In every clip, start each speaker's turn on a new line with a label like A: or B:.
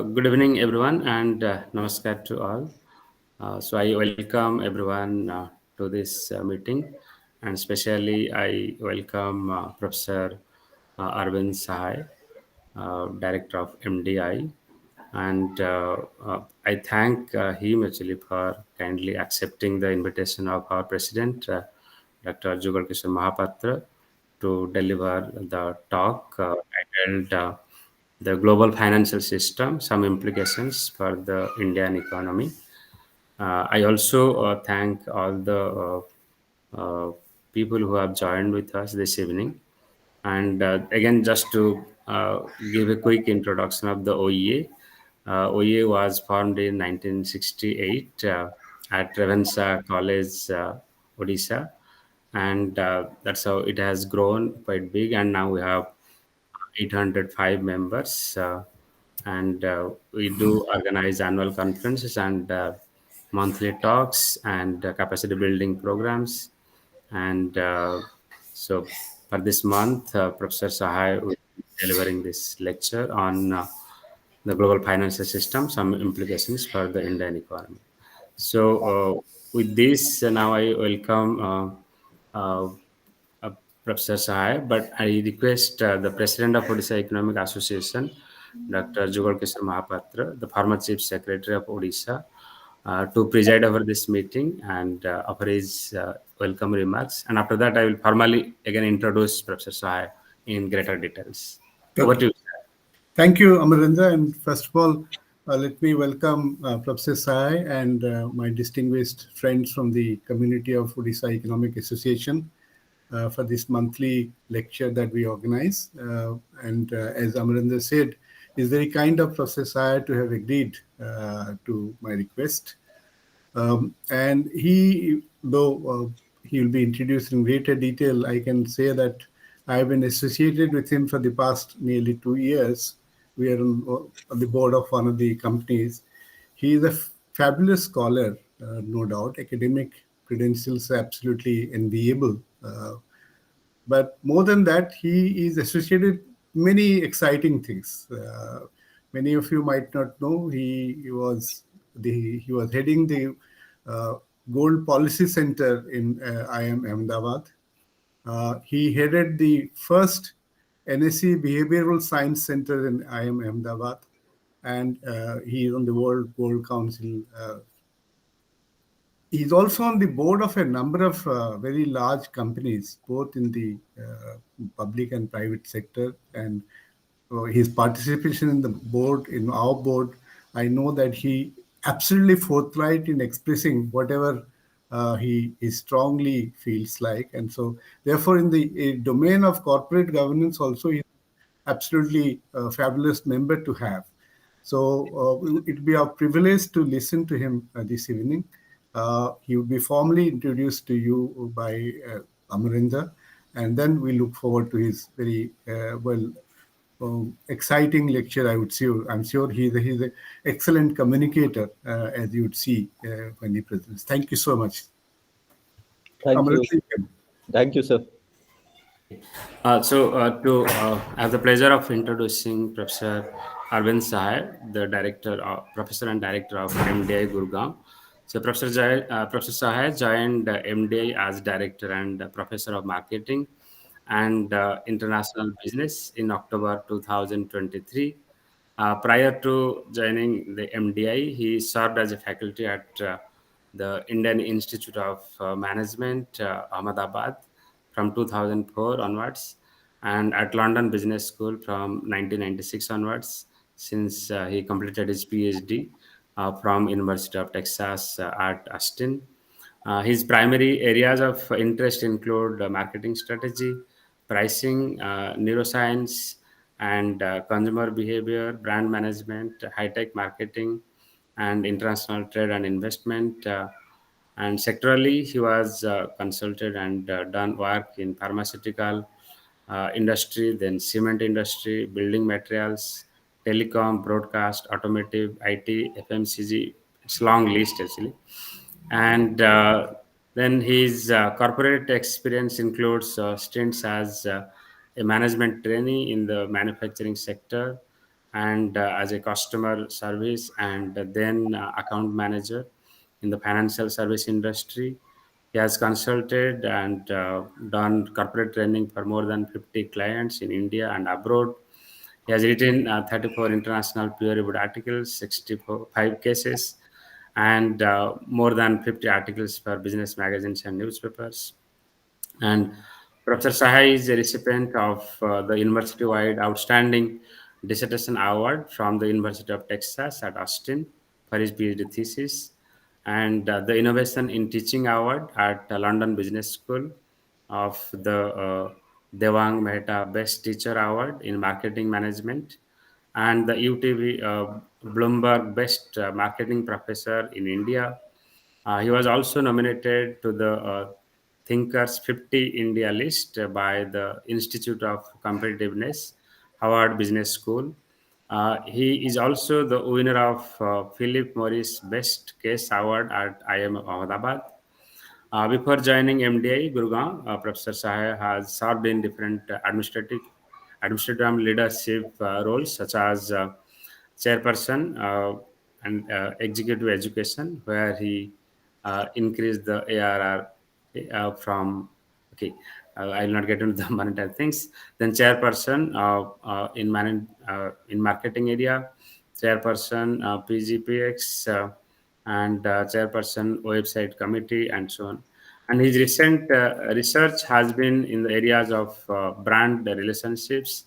A: Good evening, everyone, and namaskar to all. So I welcome everyone to this meeting, and especially I welcome Professor Arvind Sahai, Director of MDI, and I thank him actually for kindly accepting the invitation of our President, Dr. Jugal Kishore Mahapatra, to deliver the talk titled The Global Financial System, Some Implications for the Indian Economy. I also thank all the uh, people who have joined with us this evening. And again, just to give a quick introduction of the OEA. OEA was formed in 1968 at Ravenshaw College, Odisha, and that's how it has grown quite big. And now we have 805 members, and we do organize annual conferences and monthly talks and capacity building programs. And so, for this month, Professor Sahai will be delivering this lecture on the global financial system, some implications for the Indian economy. So, with this, now I welcome uh, Professor Sahai, but I request the President of Odisha Economic Association, Dr. Jugal Kishore Mahapatra, the former Chief Secretary of Odisha, to preside over this meeting and offer his welcome remarks. And after that, I will formally again introduce Professor Sahai in greater details. Over to
B: Okay.
A: you, sir.
B: Thank you, Amarinda. And first of all, let me welcome Professor Sai and my distinguished friends from the community of Odisha Economic Association for this monthly lecture that we organize. And as Amarinda said, it's very kind of Professor Sai to have agreed to my request. And he will be introduced in greater detail, I can say that I have been associated with him for the past nearly 2 years. We are on the board of one of the companies. He is a fabulous scholar, no doubt. Academic credentials are absolutely enviable. But more than that, he is associated many exciting things. Many of you might not know he was heading the uh, Gold Policy Center in IIM Ahmedabad. He headed the first NSE Behavioral Science Center in IIM Ahmedabad, and he is on the World Gold Council. He's also on the board of a number of very large companies, both in the public and private sector. And his participation in the board, in our board, I know that he absolutely forthright in expressing whatever he strongly feels like. And so, therefore, in the domain of corporate governance, also, he's absolutely a fabulous member to have. So it will be our privilege to listen to him this evening. He will be formally introduced to you by Amarinda, and then we look forward to his very exciting lecture. I'm sure he's an excellent communicator, as you would see when he presents. Thank you so much.
C: Thank you.
B: Amarinda.
C: Thank you, sir.
A: I have the pleasure of introducing Professor Arvind Sahai, the professor and director of MDI Gurgaon. So, Professor Sahai joined MDI as director and professor of marketing and international business in October 2023. Prior to joining the MDI, he served as a faculty at the Indian Institute of Management, Ahmedabad, from 2004 onwards, and at London Business School from 1996 onwards, since he completed his PhD from University of Texas at Austin. His primary areas of interest include marketing strategy, pricing, neuroscience, and consumer behavior, brand management, high-tech marketing, and international trade and investment. And sectorally, he was consulted and done work in pharmaceutical industry, then cement industry, building materials, telecom, broadcast, automotive, IT, FMCG. It's long list actually. And then his corporate experience includes stints as a management trainee in the manufacturing sector, and as a customer service, and then account manager in the financial service industry. He has consulted and done corporate training for more than 50 clients in India and abroad. He has written 34 international peer-reviewed articles, 65 cases, and more than 50 articles for business magazines and newspapers. And Professor Sahai is a recipient of the university-wide Outstanding Dissertation Award from the University of Texas at Austin for his PhD thesis, and the Innovation in Teaching Award at London Business School, of the Devang Mehta Best Teacher Award in Marketing Management, and the UTV Bloomberg Best Marketing Professor in India. He was also nominated to the Thinkers 50 India list by the Institute of Competitiveness, Harvard Business School. He is also the winner of Philip Morris Best Case Award at IIM Ahmedabad. Before joining MDI Gurgaon, Professor Sahai has served in different administrative and leadership roles, such as chairperson and executive education, where he increased the ARR from, okay, I will not get into the monetary things. Then chairperson in marketing area, chairperson PGPX, and chairperson website committee, and so on. And his recent research has been in the areas of brand relationships,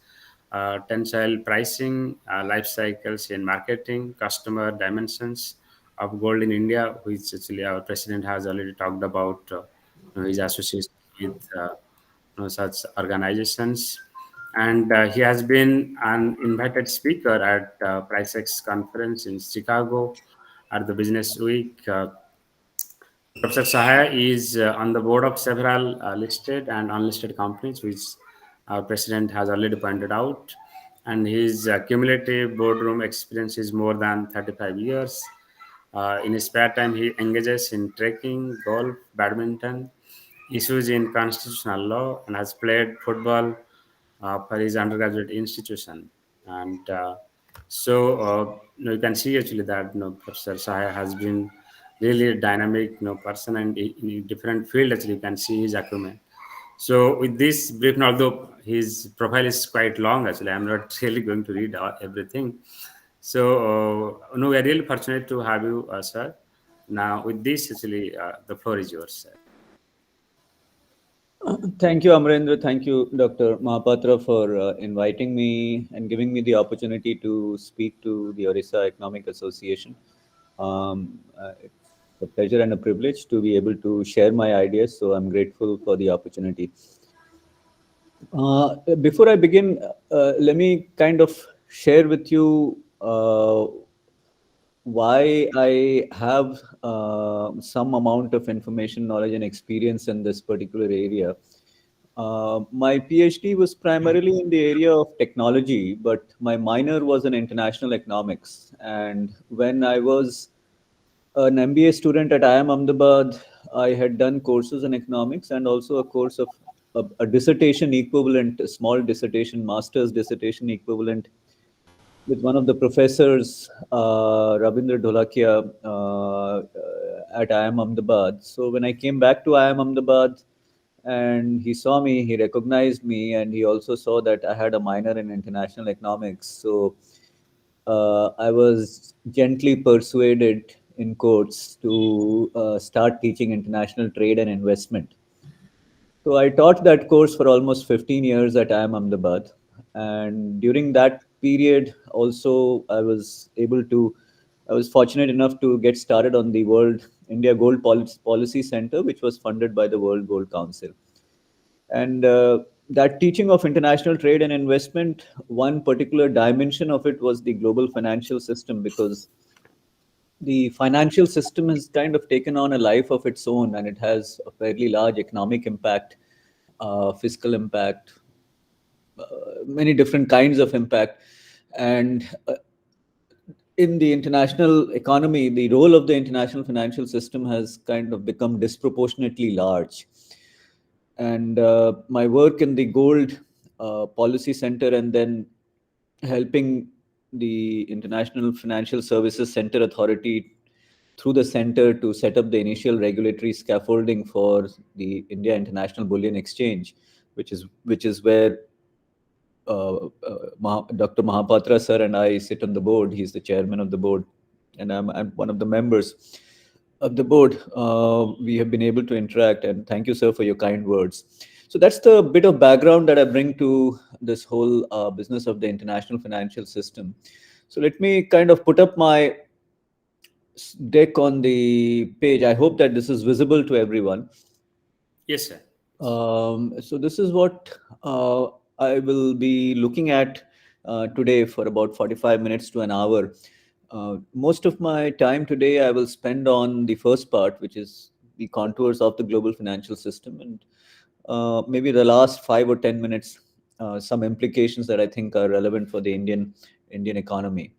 A: tensile pricing, life cycles in marketing, customer dimensions of gold in India, which actually our president has already talked about, his association with such organizations. And he has been an invited speaker at PriceX conference in Chicago, at the Business Week. Professor Sahaya is on the board of several listed and unlisted companies, which our president has already pointed out. And his cumulative boardroom experience is more than 35 years. In his spare time, he engages in trekking, golf, badminton, issues in constitutional law, and has played football for his undergraduate institution. And you can see actually that Professor Sahaya has been really a dynamic person, and in a different field actually you can see his acumen. So with this brief, although his profile is quite long, actually I'm not really going to read everything. So no, we are really fortunate to have you, sir. Now with this, actually, the floor is yours, sir.
C: Thank you, Amarendra. Thank you, Dr. Mahapatra, for inviting me and giving me the opportunity to speak to the Orissa Economic Association. It's a pleasure and a privilege to be able to share my ideas, so I'm grateful for the opportunity. Before I begin, let me kind of share with you why I have some amount of information, knowledge, and experience in this particular area. My PhD was primarily in the area of technology, but my minor was in international economics. And when I was an MBA student at IIM Ahmedabad, I had done courses in economics and also a course of a dissertation equivalent, a small dissertation, master's dissertation equivalent with one of the professors, Rabindra Dholakia, at IIM Ahmedabad. So when I came back to IIM Ahmedabad and he saw me, he recognized me, and he also saw that I had a minor in international economics. So I was gently persuaded in quotes to start teaching international trade and investment. So I taught that course for almost 15 years at IIM Ahmedabad. And during that period, also, I was fortunate enough to get started on the World India Gold Policy Center, which was funded by the World Gold Council. And that teaching of international trade and investment, one particular dimension of it was the global financial system, because the financial system has kind of taken on a life of its own, and it has a fairly large economic impact, fiscal impact, many different kinds of impact. And in the international economy, the role of the international financial system has kind of become disproportionately large. And my work in the Gold Policy Center, and then helping the International Financial Services Center Authority through the center to set up the initial regulatory scaffolding for the India International Bullion Exchange, which is where Dr. Mahapatra sir and I sit on the board. He's the chairman of the board, and I'm one of the members of the board. We have been able to interact, and thank you, sir, for your kind words. So that's the bit of background that I bring to this whole business of the international financial system. So let me kind of put up my deck on the page. I hope that this is visible to everyone.
A: Yes, sir.
C: So this is what I will be looking at today for about 45 minutes to an hour. Most of my time today I will spend on the first part, which is the contours of the global financial system, and maybe the last 5 or 10 minutes, some implications that I think are relevant for the Indian economy.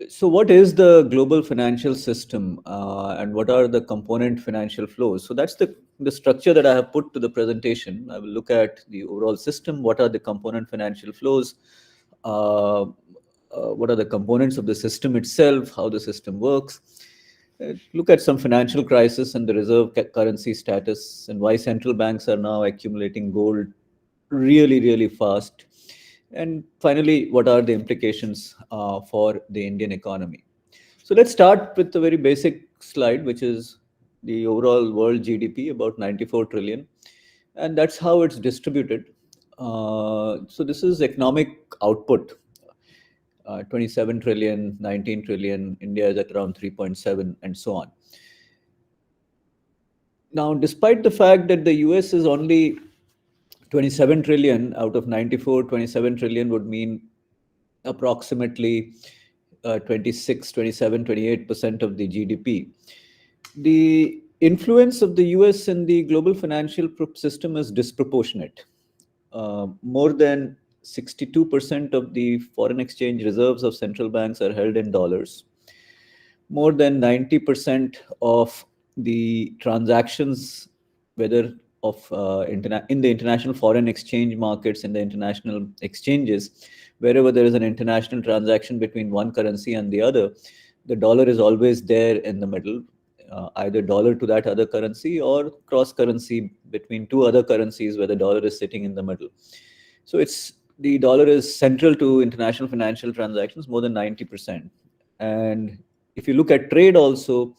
C: So, what is the global financial system, and what are the component financial flows? So, that's the structure that I have put to the presentation. I will look at the overall system. What are the component financial flows? What are the components of the system itself? How the system works? Look at some financial crisis and the reserve currency status, and why central banks are now accumulating gold really, really fast. And finally, what are the implications for the Indian economy? So let's start with a very basic slide, which is the overall world GDP, about 94 trillion. And that's how it's distributed. So this is economic output, 27 trillion, 19 trillion. India is at around 3.7, and so on. Now, despite the fact that the US is only 27 trillion out of 94, 27 trillion would mean approximately 26, 27, 28% of the GDP. The influence of the US in the global financial system is disproportionate. More than 62% of the foreign exchange reserves of central banks are held in dollars. More than 90% of the transactions, whether of in the international foreign exchange markets, in the international exchanges, wherever there is an international transaction between one currency and the other, the dollar is always there in the middle, either dollar to that other currency or cross currency between two other currencies where the dollar is sitting in the middle. So it's the dollar is central to international financial transactions, more than 90%. And if you look at trade also,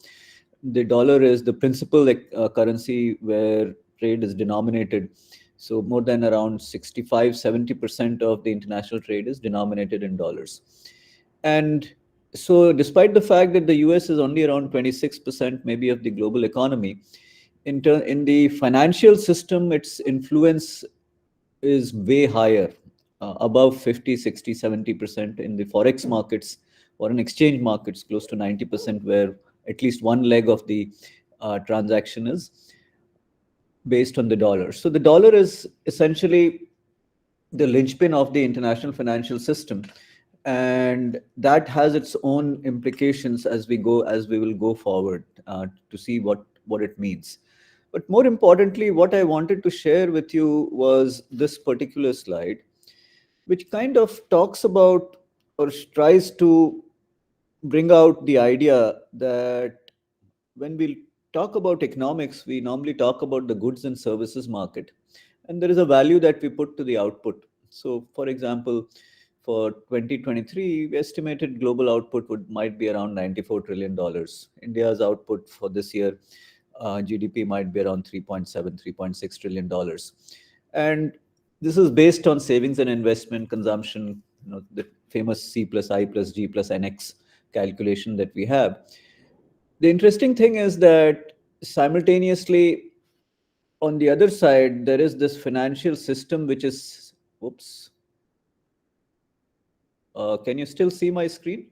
C: the dollar is the principal currency where trade is denominated. So more than around 65, 70% of the international trade is denominated in dollars. And so despite the fact that the US is only around 26% maybe of the global economy, in the financial system, its influence is way higher, above 50, 60, 70% in the forex markets, foreign exchange markets, close to 90%, where at least one leg of the transaction is based on the dollar. So the dollar is essentially the linchpin of the international financial system, and that has its own implications as we will go forward to see what it means. But more importantly, what I wanted to share with you was this particular slide, which kind of talks about or tries to bring out the idea that when we talk about economics, we normally talk about the goods and services market, and there is a value that we put to the output. So, for example, for 2023, we estimated global output might be around $94 trillion. India's output for this year, GDP, might be around 3.7, $3.6 trillion. And this is based on savings and investment, consumption, the famous C plus I plus G plus NX calculation that we have. The interesting thing is that simultaneously, on the other side, there is this financial system which is, whoops. Can you still see my screen?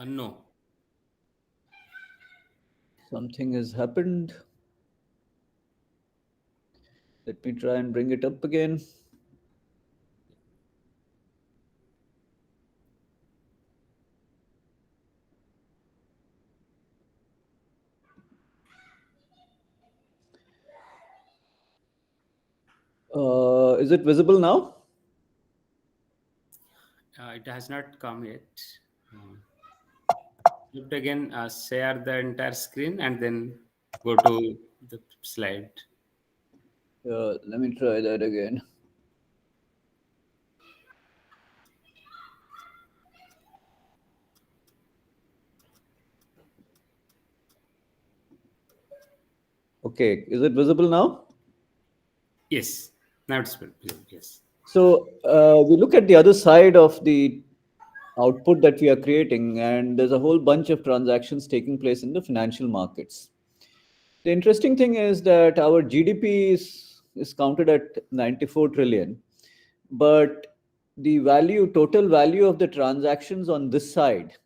A: No.
C: Something has happened. Let me try and bring it up again. Is it visible now?
A: It has not come yet. Uh, Look again, share the entire screen and then go to the slide.
C: Let me try that again. Okay, is it visible now?
A: Yes, now it's visible. Yes.
C: So we look at the other side of the output that we are creating, and there's a whole bunch of transactions taking place in the financial markets. The interesting thing is that our GDP is counted at 94 trillion, but the total value of the transactions on this side,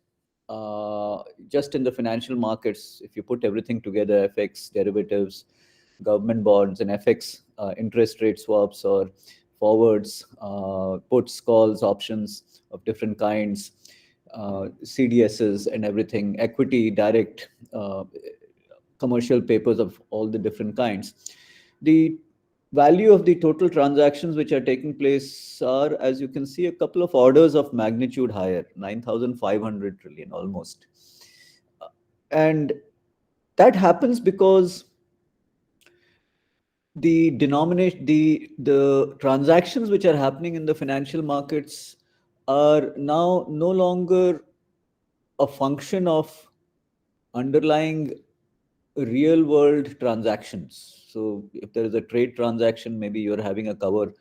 C: just in the financial markets, if you put everything together, FX, derivatives, government bonds, and FX, interest rate swaps or forwards, puts, calls, options of different kinds, CDSs and everything, equity, direct, commercial papers of all the different kinds. The value of the total transactions which are taking place are, as you can see, a couple of orders of magnitude higher, 9,500 trillion almost. And that happens because the denomination, the transactions which are happening in the financial markets are now no longer a function of underlying real world transactions. So if there is a trade transaction, maybe you're having a cover,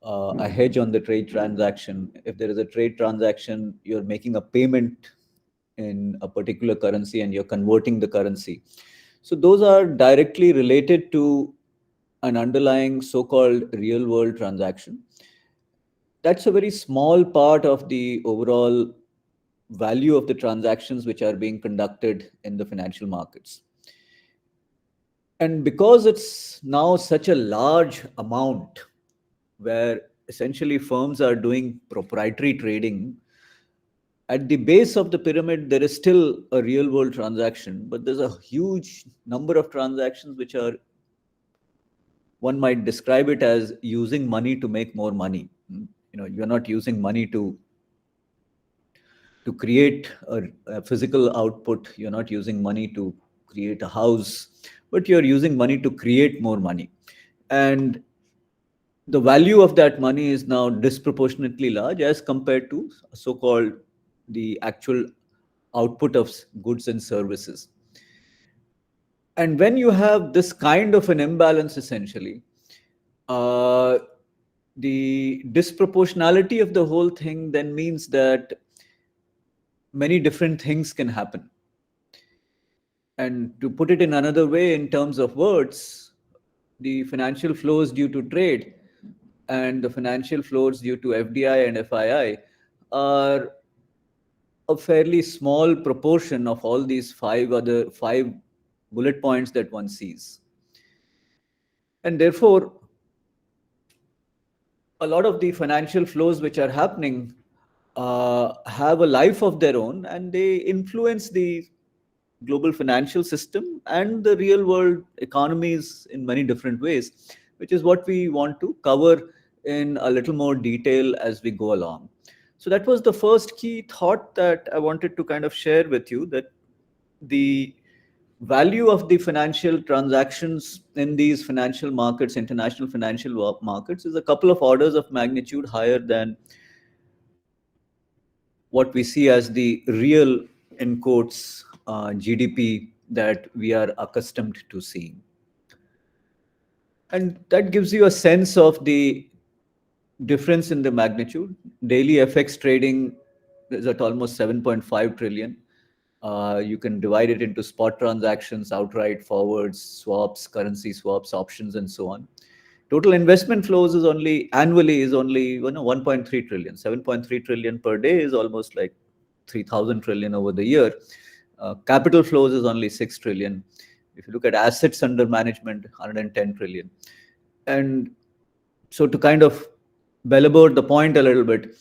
C: a hedge on the trade transaction. If there is a trade transaction, you're making a payment in a particular currency and you're converting the currency. So those are directly related to an underlying so-called real world transaction. That's a very small part of the overall value of the transactions which are being conducted in the financial markets. And because it's now such a large amount where essentially firms are doing proprietary trading, at the base of the pyramid, there is still a real world transaction, but there's a huge number of transactions which are, one might describe it as using money to make more money. You're not using money to create a physical output. You're not using money to create a house, but you're using money to create more money. And the value of that money is now disproportionately large as compared to so-called the actual output of goods and services. And when you have this kind of an imbalance, essentially, uh, the disproportionality of the whole thing then means that many different things can happen. And to put it in another way, in terms of words, the financial flows due to trade and the financial flows due to FDI and FII are a fairly small proportion of all these five bullet points that one sees. And therefore, a lot of the financial flows which are happening have a life of their own, and they influence the global financial system and the real world economies in many different ways, which is what we want to cover in a little more detail as we go along. So that was the first key thought that I wanted to kind of share with you, that the value of the financial transactions in these financial markets, international financial markets, is a couple of orders of magnitude higher than what we see as the real, in quotes, GDP that we are accustomed to seeing. And that gives you a sense of the difference in the magnitude. Daily FX trading is at almost 7.5 trillion. You can divide it into spot transactions, outright forwards, swaps, currency swaps, options, and so on. Total investment flows is only annually is only 1.3 trillion. 7.3 trillion per day is almost like 3,000 trillion over the year. Capital flows is only 6 trillion. If you look at assets under management, 110 trillion. And so to kind of bellabore the point a little bit,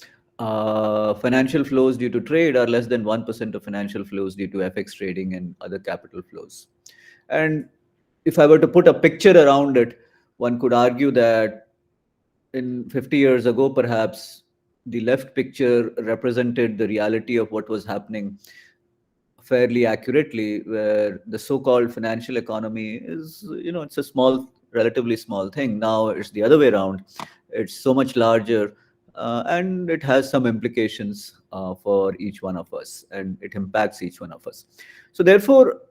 C: financial flows due to trade are less than 1% of financial flows due to FX trading and other capital flows. And if I were to put a picture around it, one could argue that in 50 years ago, perhaps, the left picture represented the reality of what was happening fairly accurately, where the so-called financial economy is, it's a small, relatively small thing. Now it's the other way around. It's so much larger, and it has some implications for each one of us, and it impacts each one of us. So therefore,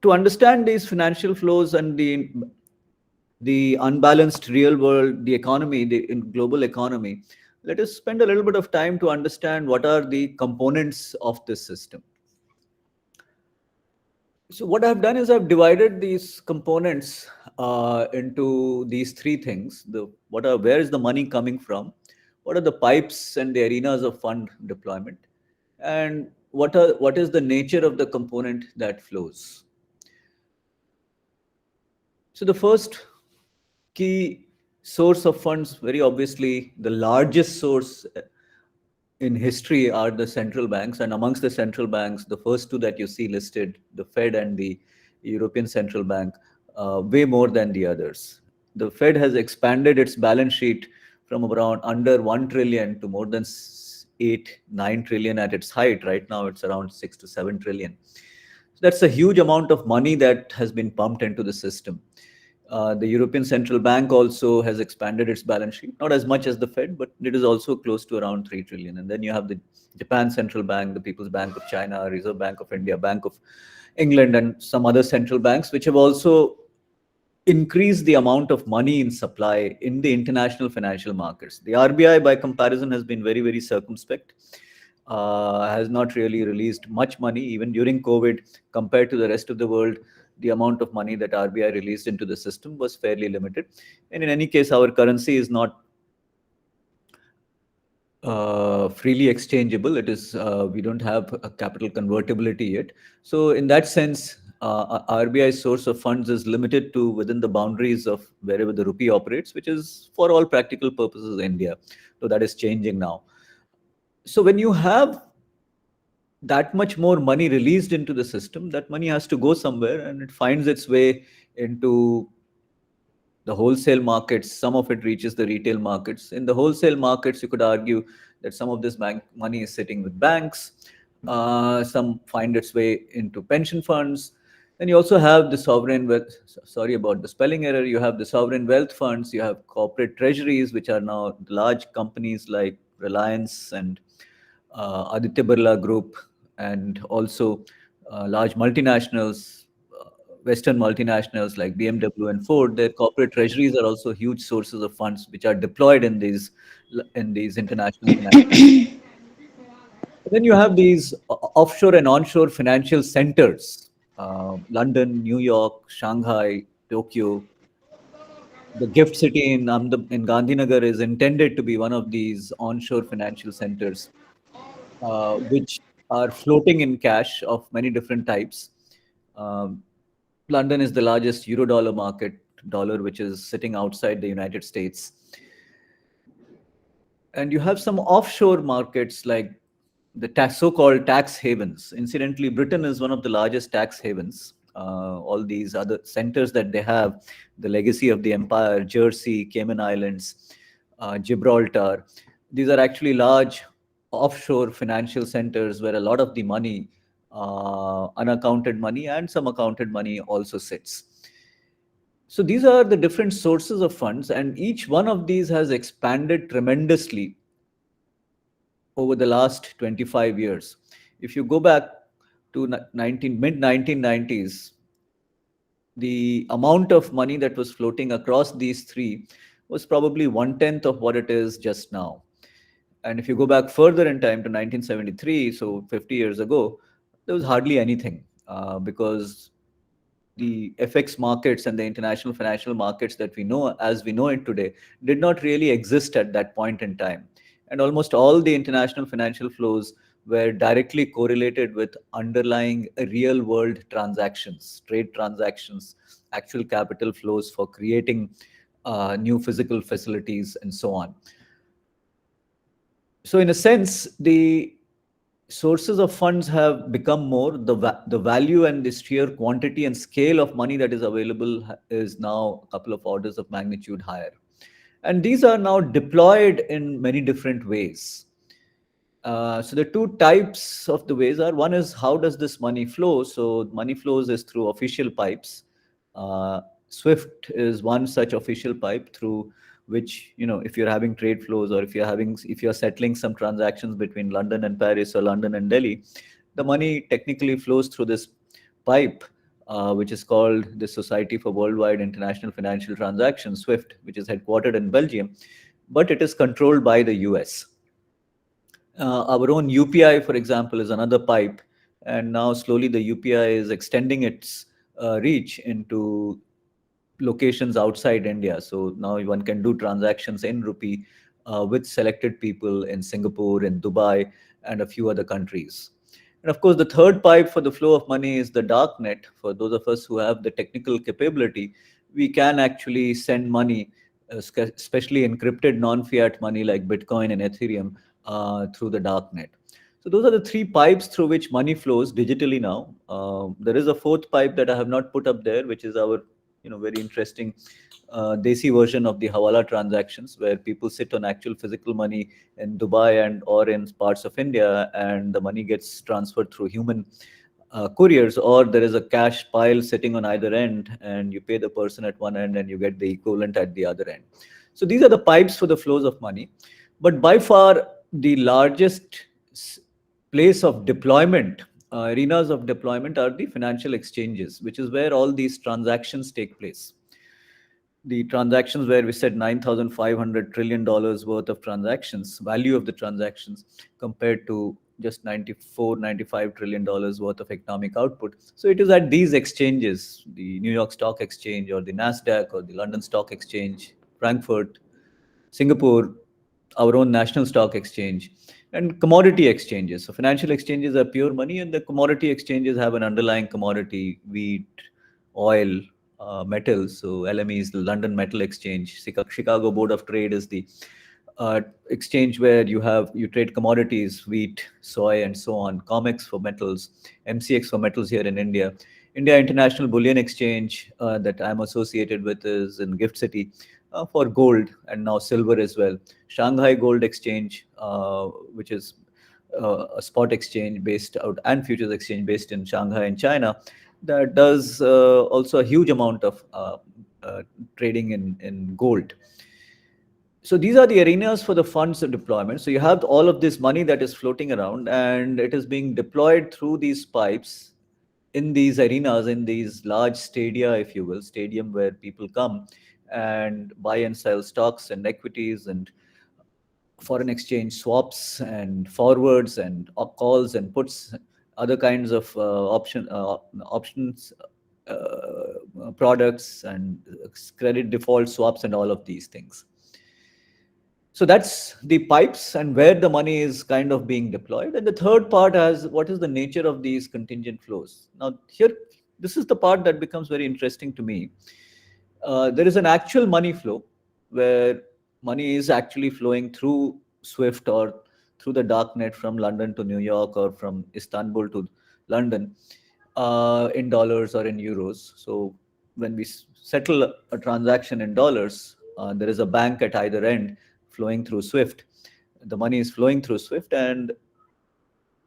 C: to understand these financial flows and the unbalanced real world, the economy, the global economy, let us spend a little bit of time to understand what are the components of this system. So what I've done is I've divided these components into these three things. Where is the money coming from? What are the pipes and the arenas of fund deployment? And what is the nature of the component that flows? So the first key source of funds, very obviously, the largest source in history are the central banks. And amongst the central banks, the first two that you see listed, the Fed and the European Central Bank, way more than the others. The Fed has expanded its balance sheet from around under 1 trillion to more than 8, 9 trillion at its height. Right now, it's around 6 to 7 trillion. So that's a huge amount of money that has been pumped into the system. The European Central Bank also has expanded its balance sheet, not as much as the Fed, but it is also close to around 3 trillion. And then you have the Japan Central Bank, the People's Bank of China, Reserve Bank of India, Bank of England, and some other central banks, which have also increased the amount of money in supply in the international financial markets. The RBI, by comparison, has been very, very circumspect. Has not really released much money, even during COVID, compared to the rest of the world. The amount of money that RBI released into the system was fairly limited. And in any case, our currency is not freely exchangeable. It is, we don't have a capital convertibility yet. So in that sense, RBI's source of funds is limited to within the boundaries of wherever the rupee operates, which is for all practical purposes India. So that is changing now. So when you have that much more money released into the system, that money has to go somewhere, and it finds its way into the wholesale markets. Some of it reaches the retail markets. In the wholesale markets, you could argue that some of this bank money is sitting with banks. Some find its way into pension funds. Then you also have the sovereign wealth. Sorry about the spelling error. You have the sovereign wealth funds. You have corporate treasuries, which are now large companies like Reliance and Aditya Birla Group, and also large multinationals, Western multinationals like BMW and Ford. Their corporate treasuries are also huge sources of funds which are deployed in these international finance. Then you have these offshore and onshore financial centers: London, New York, Shanghai, Tokyo. The gift city in Gandhinagar is intended to be one of these onshore financial centers, which are floating in cash of many different types. Um, London is the largest euro dollar market, dollar which is sitting outside the United States. And you have some offshore markets like the so-called tax havens. Incidentally, Britain is one of the largest tax havens. All these other centers that they have, the legacy of the empire, Jersey, Cayman Islands, Gibraltar, these are actually large offshore financial centers where a lot of the money, unaccounted money and some accounted money also sits. So these are the different sources of funds, and each one of these has expanded tremendously over the last 25 years. If you go back to mid 1990s, the amount of money that was floating across these three was probably 1/10 of what it is just now. And if you go back further in time to 1973, so 50 years ago, there was hardly anything, because the FX markets and the international financial markets that we know as we know it today did not really exist at that point in time. And almost all the international financial flows were directly correlated with underlying real world transactions, trade transactions, actual capital flows for creating new physical facilities, and so on. So, in a sense, the sources of funds have become more, the value and the sheer quantity and scale of money that is available is now a couple of orders of magnitude higher. And these are now deployed in many different ways. So the two types of the ways are, one is how does this money flow? So money flows is through official pipes. Uh, Swift is one such official pipe through which, if you're having trade flows, or if you're settling some transactions between London and Paris or London and Delhi, the money technically flows through this pipe, which is called the Society for Worldwide International Financial Transactions, SWIFT, which is headquartered in Belgium, but it is controlled by the US. Our own UPI, for example, is another pipe, and now slowly the UPI is extending its reach into locations outside India. So now one can do transactions in rupee with selected people in Singapore, in Dubai, and a few other countries. And of course, the third pipe for the flow of money is the dark net. For those of us who have the technical capability, we can actually send money, especially encrypted non-fiat money like Bitcoin and Ethereum, through the dark net. So those are the three pipes through which money flows digitally now. There is a fourth pipe that I have not put up there, which is our very interesting desi version of the Hawala transactions, where people sit on actual physical money in Dubai and or in parts of India, and the money gets transferred through human couriers, or there is a cash pile sitting on either end, and you pay the person at one end and you get the equivalent at the other end. So these are the pipes for the flows of money. But by far the largest place of deployment, arenas of deployment, are the financial exchanges, which is where all these transactions take place. The transactions where we said $9,500 trillion worth of transactions, value of the transactions, compared to just 95 trillion dollars worth of economic output. So it is at these exchanges, the New York Stock Exchange or the Nasdaq or the London Stock Exchange, Frankfurt, Singapore, our own national stock exchange, and commodity exchanges. So financial exchanges are pure money, and the commodity exchanges have an underlying commodity: wheat, oil, metals. So LME is the London Metal Exchange. Chicago Board of Trade is the exchange where you trade commodities, wheat, soy, and so on. COMEX for metals, MCX for metals here in India. India International Bullion Exchange that I'm associated with is in Gift City for gold and now silver as well. Shanghai Gold Exchange, which is a spot exchange based out, and futures exchange based in Shanghai in China, that does also a huge amount of trading in gold. So these are the arenas for the funds of deployment. So you have all of this money that is floating around, and it is being deployed through these pipes in these arenas, in these large stadia, if you will, stadium where people come and buy and sell stocks and equities and foreign exchange swaps and forwards and calls and puts, other kinds of options, products, and credit default swaps, and all of these things. So that's the pipes and where the money is kind of being deployed. And the third part is, what is the nature of these contingent flows? Now, here, this is the part that becomes very interesting to me. There is an actual money flow where money is actually flowing through SWIFT or through the darknet from London to New York or from Istanbul to London in dollars or in euros. So when we settle a transaction in dollars, there is a bank at either end flowing through SWIFT. The money is flowing through SWIFT, and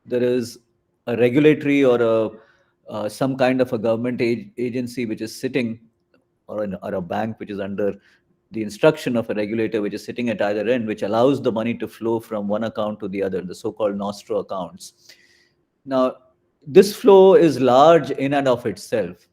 C: there is a regulatory or some kind of a government agency which is sitting, or a bank which is under the instruction of a regulator which is sitting at either end, which allows the money to flow from one account to the other, the so-called nostro accounts. Now, this flow is large in and of itself.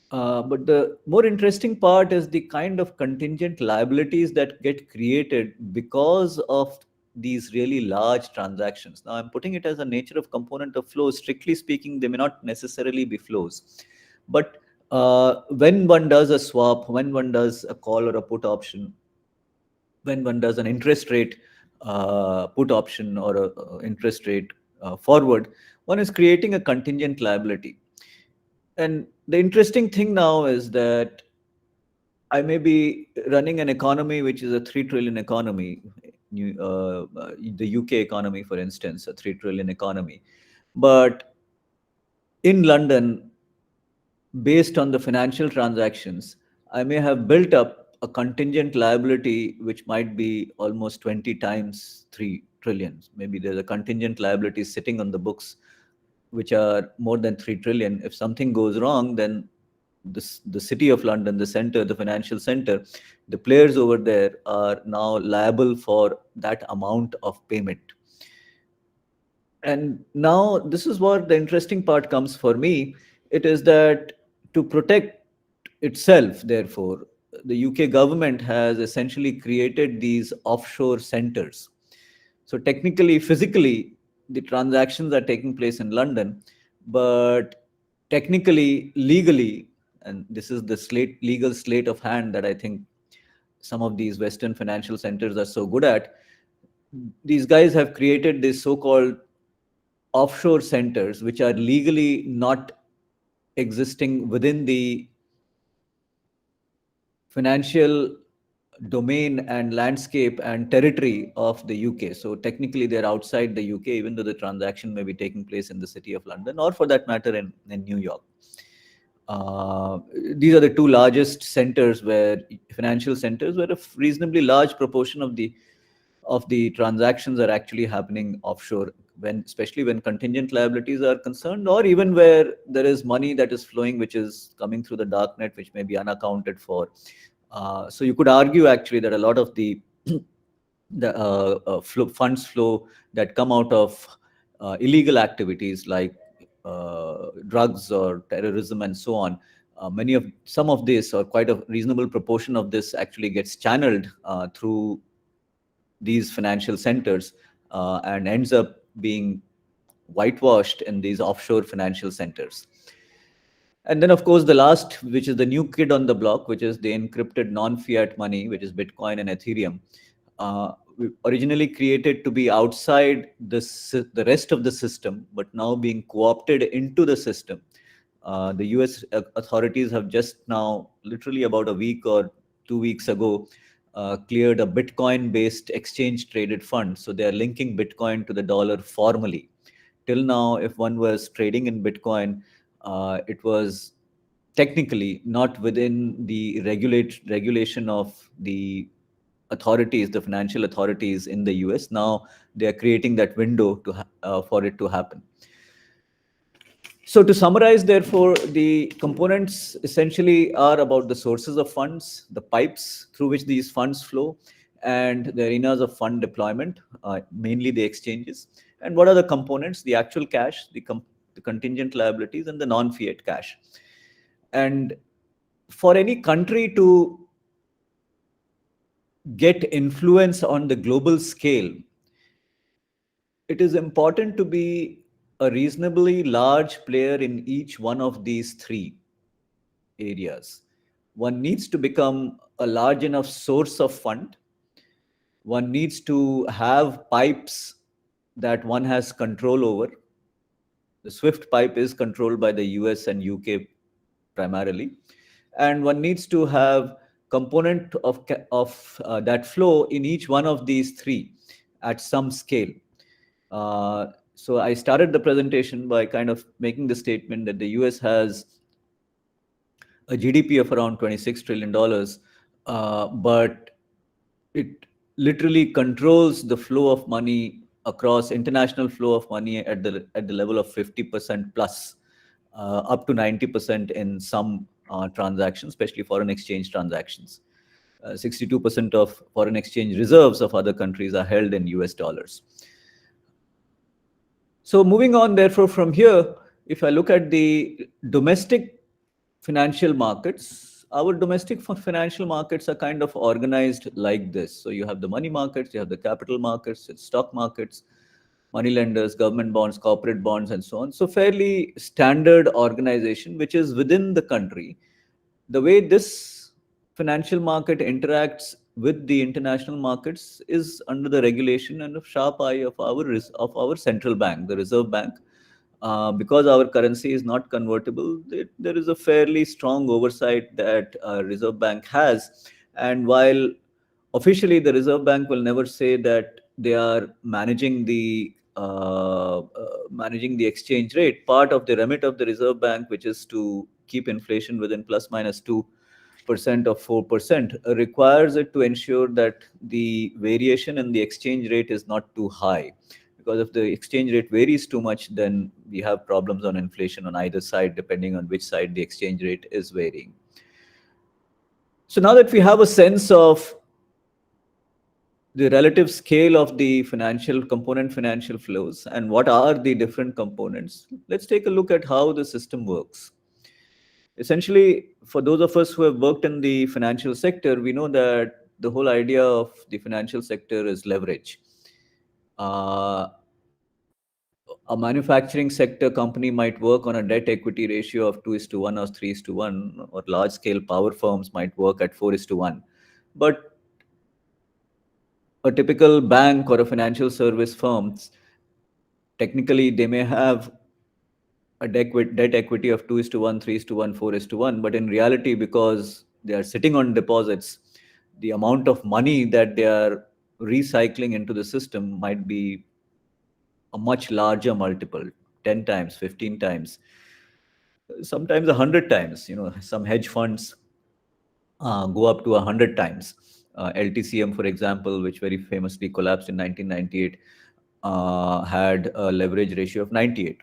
C: But the more interesting part is the kind of contingent liabilities that get created because of these really large transactions. Now, I'm putting it as a nature of component of flows. Strictly speaking, they may not necessarily be flows. But when one does a swap, when one does a call or a put option, when one does an interest rate put option or a interest rate forward, one is creating a contingent liability. And the interesting thing now is that I may be running an economy which is a 3 trillion economy, the UK economy, for instance, a 3 trillion economy. But in London, based on the financial transactions, I may have built up a contingent liability which might be almost 20 times 3 trillion. Maybe there's a contingent liability sitting on the books which are more than 3 trillion. If something goes wrong, then the city of London, the center, the financial center, the players over there are now liable for that amount of payment. And now this is what the interesting part comes for me. It is that to protect itself, therefore, the UK government has essentially created these offshore centers. So technically, physically, the transactions are taking place in London, but technically, legally, and this is the legal slate of hand that I think some of these Western financial centers are so good at. These guys have created this so-called offshore centers, which are legally not existing within the financial domain and landscape and territory of the UK. So technically, they're outside the UK, even though the transaction may be taking place in the city of London, or for that matter, in New York. These are the two largest centers where financial centers where a reasonably large proportion of the transactions are actually happening offshore, especially when contingent liabilities are concerned, or even where there is money that is flowing which is coming through the dark net, which may be unaccounted for. So you could argue actually that a lot of the funds flow that come out of illegal activities like drugs or terrorism and so on, some of this, or quite a reasonable proportion of this, actually gets channeled through these financial centers and ends up being whitewashed in these offshore financial centers. And then, of course, the last, which is the new kid on the block, which is the encrypted non-fiat money, which is Bitcoin and Ethereum, originally created to be outside the rest of the system, but now being co-opted into the system. The US authorities have just now, literally about a week or 2 weeks ago, cleared a Bitcoin-based exchange-traded fund. So they are linking Bitcoin to the dollar formally. Till now, if one was trading in Bitcoin, it was technically not within the regulation of the authorities, the financial authorities in the US. Now they are creating that window for it to happen. So to summarize, therefore, the components essentially are about the sources of funds, the pipes through which these funds flow, and the arenas of fund deployment, mainly the exchanges. And what are the components? The actual cash, the contingent liabilities, and the non-fiat cash. And for any country to get influence on the global scale, it is important to be a reasonably large player in each one of these three areas. One needs to become a large enough source of fund. One needs to have pipes that one has control over. The SWIFT pipe is controlled by the US and UK primarily. And one needs to have component of that flow in each one of these three at some scale. So I started the presentation by kind of making the statement that the US has a GDP of around $26 trillion, but it literally controls the flow of money across international flow of money at the level of 50% plus, up to 90% in some transactions, especially foreign exchange transactions. 62% of foreign exchange reserves of other countries are held in US dollars. So moving on, therefore, from here, if I look at the domestic financial markets, our domestic financial markets are kind of organized like this. So you have the money markets, you have the capital markets, stock markets, money lenders, government bonds, corporate bonds, and so on. So fairly standard organization, which is within the country. The way this financial market interacts with the international markets is under the regulation and a sharp eye of our central bank, the Reserve Bank. Because our currency is not convertible, there is a fairly strong oversight that Reserve Bank has. And while officially the Reserve Bank will never say that they are managing the exchange rate, part of the remit of the Reserve Bank, which is to keep inflation within plus minus 2% 5% or 4%, requires it to ensure that the variation in the exchange rate is not too high. Because if the exchange rate varies too much, then we have problems on inflation on either side, depending on which side the exchange rate is varying. So now that we have a sense of the relative scale of the financial flows and what are the different components, let's take a look at how the system works. Essentially, for those of us who have worked in the financial sector, we know that the whole idea of the financial sector is leverage. Uh, a manufacturing sector company might work on a debt equity ratio of 2 is to 1 or 3 is to 1, or large scale power firms might work at 4 is to 1. But a typical bank or a financial service firms, technically they may have a debt equity of 2 is to 1, 3 is to 1, 4 is to 1. But in reality, because they are sitting on deposits, the amount of money that they are recycling into the system might be a much larger multiple, 10 times, 15 times, sometimes 100 times. Some hedge funds go up to 100 times. LTCM, for example, which very famously collapsed in 1998, had a leverage ratio of 98.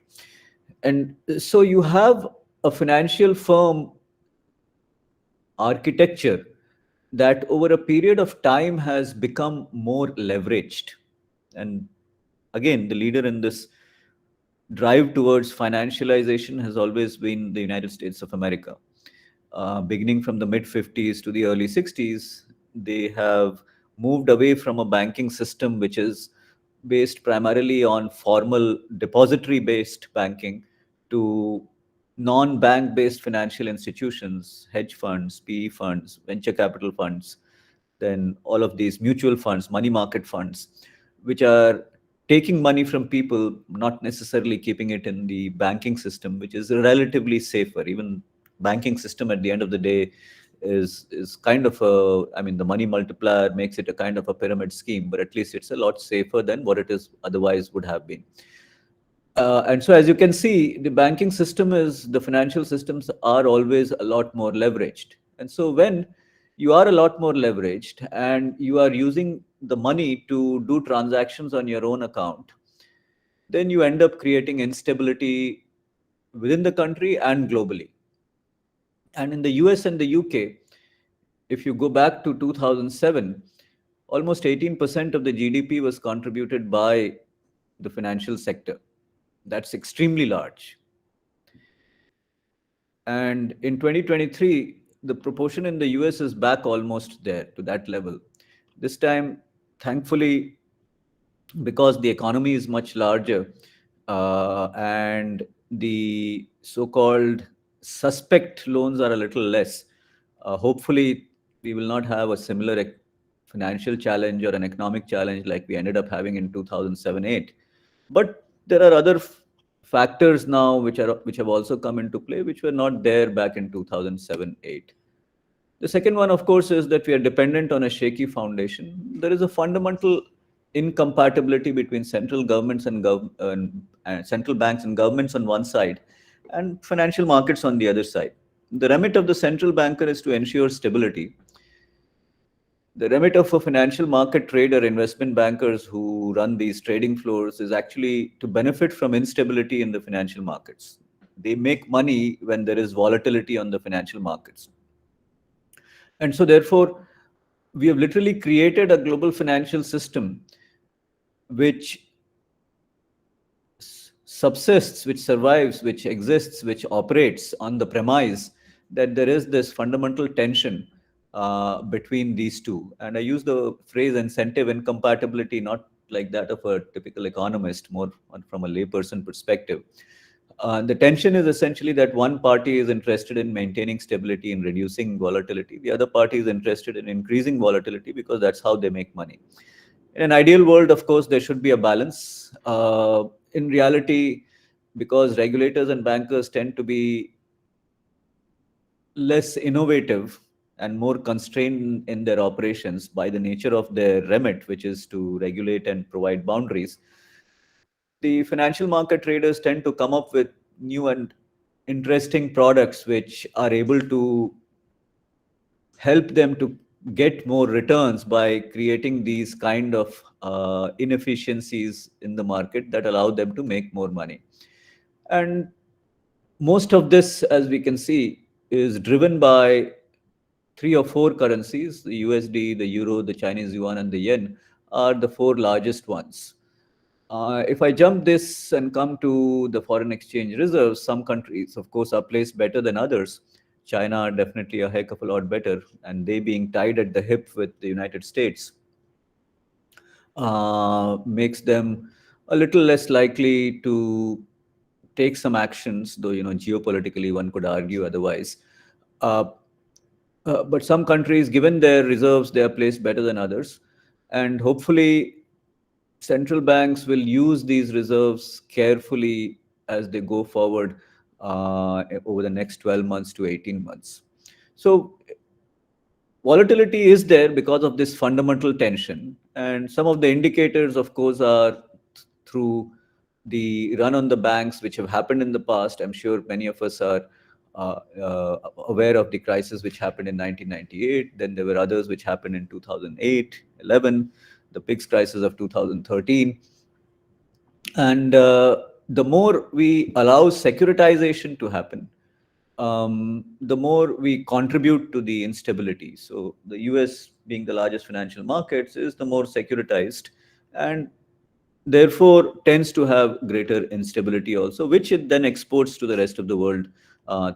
C: And so you have a financial firm architecture that over a period of time has become more leveraged. And again, the leader in this drive towards financialization has always been the United States of America. Beginning from the mid 50s to the early 60s, they have moved away from a banking system which is based primarily on formal depository based banking to non bank based financial institutions, hedge funds, PE funds, venture capital funds, then all of these mutual funds, money market funds, which are taking money from people, not necessarily keeping it in the banking system, which is relatively safer. Even banking system at the end of the day is kind of a, I mean, the money multiplier makes it a kind of a pyramid scheme, but at least it's a lot safer than what it is otherwise would have been. And so, as you can see, the financial systems are always a lot more leveraged. And so, when you are a lot more leveraged and you are using the money to do transactions on your own account, then you end up creating instability within the country and globally. And in the US and the UK, if you go back to 2007, almost 18% of the GDP was contributed by the financial sector. That's extremely large. And in 2023, the proportion in the US is back almost there to that level. This time, thankfully, because the economy is much larger and the so-called suspect loans are a little less, hopefully we will not have a similar financial challenge or an economic challenge like we ended up having in 2007-8. But there are other factors now which have also come into play, which were not there back in 2007-8. The second one, of course, is that we are dependent on a shaky foundation. There is a fundamental incompatibility between central governments and central banks and governments on one side, and financial markets on the other side. The remit of the central banker is to ensure stability. The remit of a financial market trader, investment bankers who run these trading floors, is actually to benefit from instability in the financial markets. They make money when there is volatility on the financial markets. And so, therefore, we have literally created a global financial system which subsists, which survives, which exists, which operates on the premise that there is this fundamental tension between these two. And I use the phrase incentive incompatibility not like that of a typical economist, more from a layperson perspective. The tension is essentially that one party is interested in maintaining stability and reducing volatility. The other party is interested in increasing volatility because that's how they make money. In an ideal world, of course, there should be a balance. In reality, because regulators and bankers tend to be less innovative and more constrained in their operations by the nature of their remit, which is to regulate and provide boundaries, the financial market traders tend to come up with new and interesting products which are able to help them to get more returns by creating these kind of inefficiencies in the market that allow them to make more money. And most of this, as we can see, is driven by three or four currencies: the USD, the Euro, the Chinese Yuan, and the Yen are the four largest ones. If I jump this and come to the foreign exchange reserves, some countries, of course, are placed better than others. China are definitely a heck of a lot better, and they being tied at the hip with the United States makes them a little less likely to take some actions, though, geopolitically one could argue otherwise. Uh, but some countries, given their reserves, they are placed better than others. And hopefully, central banks will use these reserves carefully as they go forward over the next 12 months to 18 months. So, volatility is there because of this fundamental tension. And some of the indicators, of course, are through the run on the banks, which have happened in the past. I'm sure many of us are aware of the crisis which happened in 1998. Then there were others which happened in 2008, 11, the PIGS crisis of 2013. And the more we allow securitization to happen, the more we contribute to the instability. So the US, being the largest financial markets, is the more securitized, and therefore tends to have greater instability also, which it then exports to the rest of the world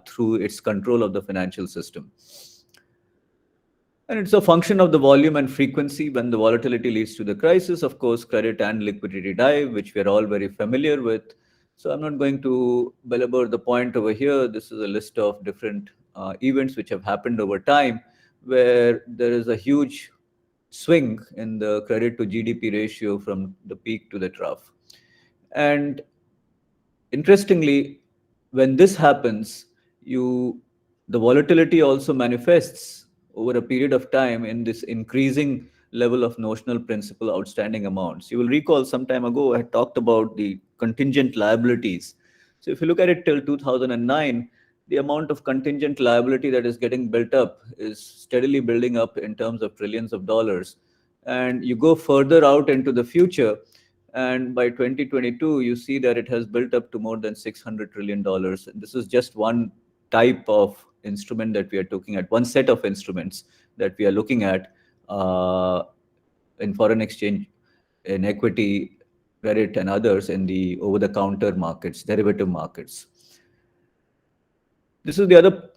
C: through its control of the financial system. And it's a function of the volume and frequency. When the volatility leads to the crisis, of course, credit and liquidity dive, which we are all very familiar with. So I'm not going to belabor the point over here. This is a list of different events which have happened over time, where there is a huge swing in the credit to GDP ratio from the peak to the trough. And interestingly, when this happens, the volatility also manifests over a period of time in this increasing level of notional principal outstanding amounts. You will recall some time ago I had talked about the contingent liabilities. So if you look at it till 2009, the amount of contingent liability that is getting built up is steadily building up in terms of trillions of dollars. And you go further out into the future, and by 2022 you see that it has built up to more than $600 trillion. And this is just one type of instrument that we are looking at, one set of instruments that we are looking at in foreign exchange, in equity, credit, and others in the over-the-counter markets, derivative markets. This is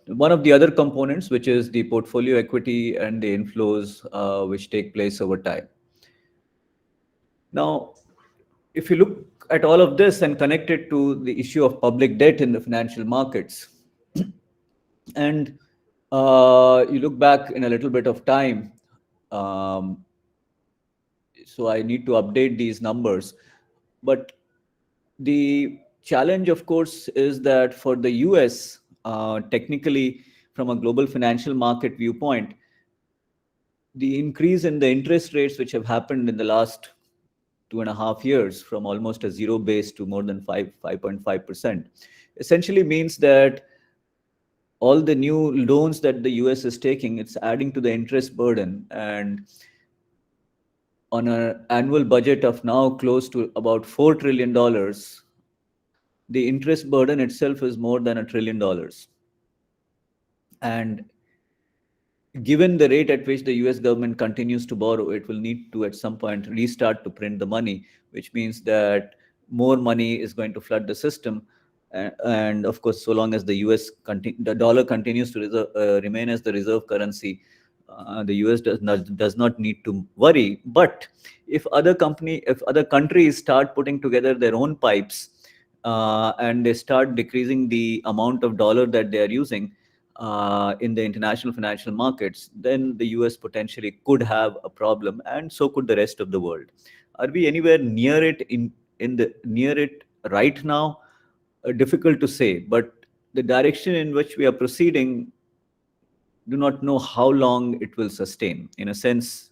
C: one of the other components, which is the portfolio equity and the inflows which take place over time. Now, if you look at all of this and connect it to the issue of public debt in the financial markets, and you look back in a little bit of time, so I need to update these numbers. But the challenge, of course, is that for the US, technically, from a global financial market viewpoint, the increase in the interest rates which have happened in the last 2.5 years, from almost a zero base to more than 5.5%, essentially means that all the new loans that the US is taking, it's adding to the interest burden. And on an annual budget of now close to about $4 trillion, the interest burden itself is more than $1 trillion. And given the rate at which the US government continues to borrow, it will need to at some point restart to print the money, which means that more money is going to flood the system. And of course, so long as the dollar continues to remain as the reserve currency, the US does not need to worry. But if other countries start putting together their own pipes and they start decreasing the amount of dollar that they are using in the international financial markets, then the US potentially could have a problem, and so could the rest of the world. Are we anywhere near it near it right now? Difficult to say, but the direction in which we are proceeding, do not know how long it will sustain. In a sense,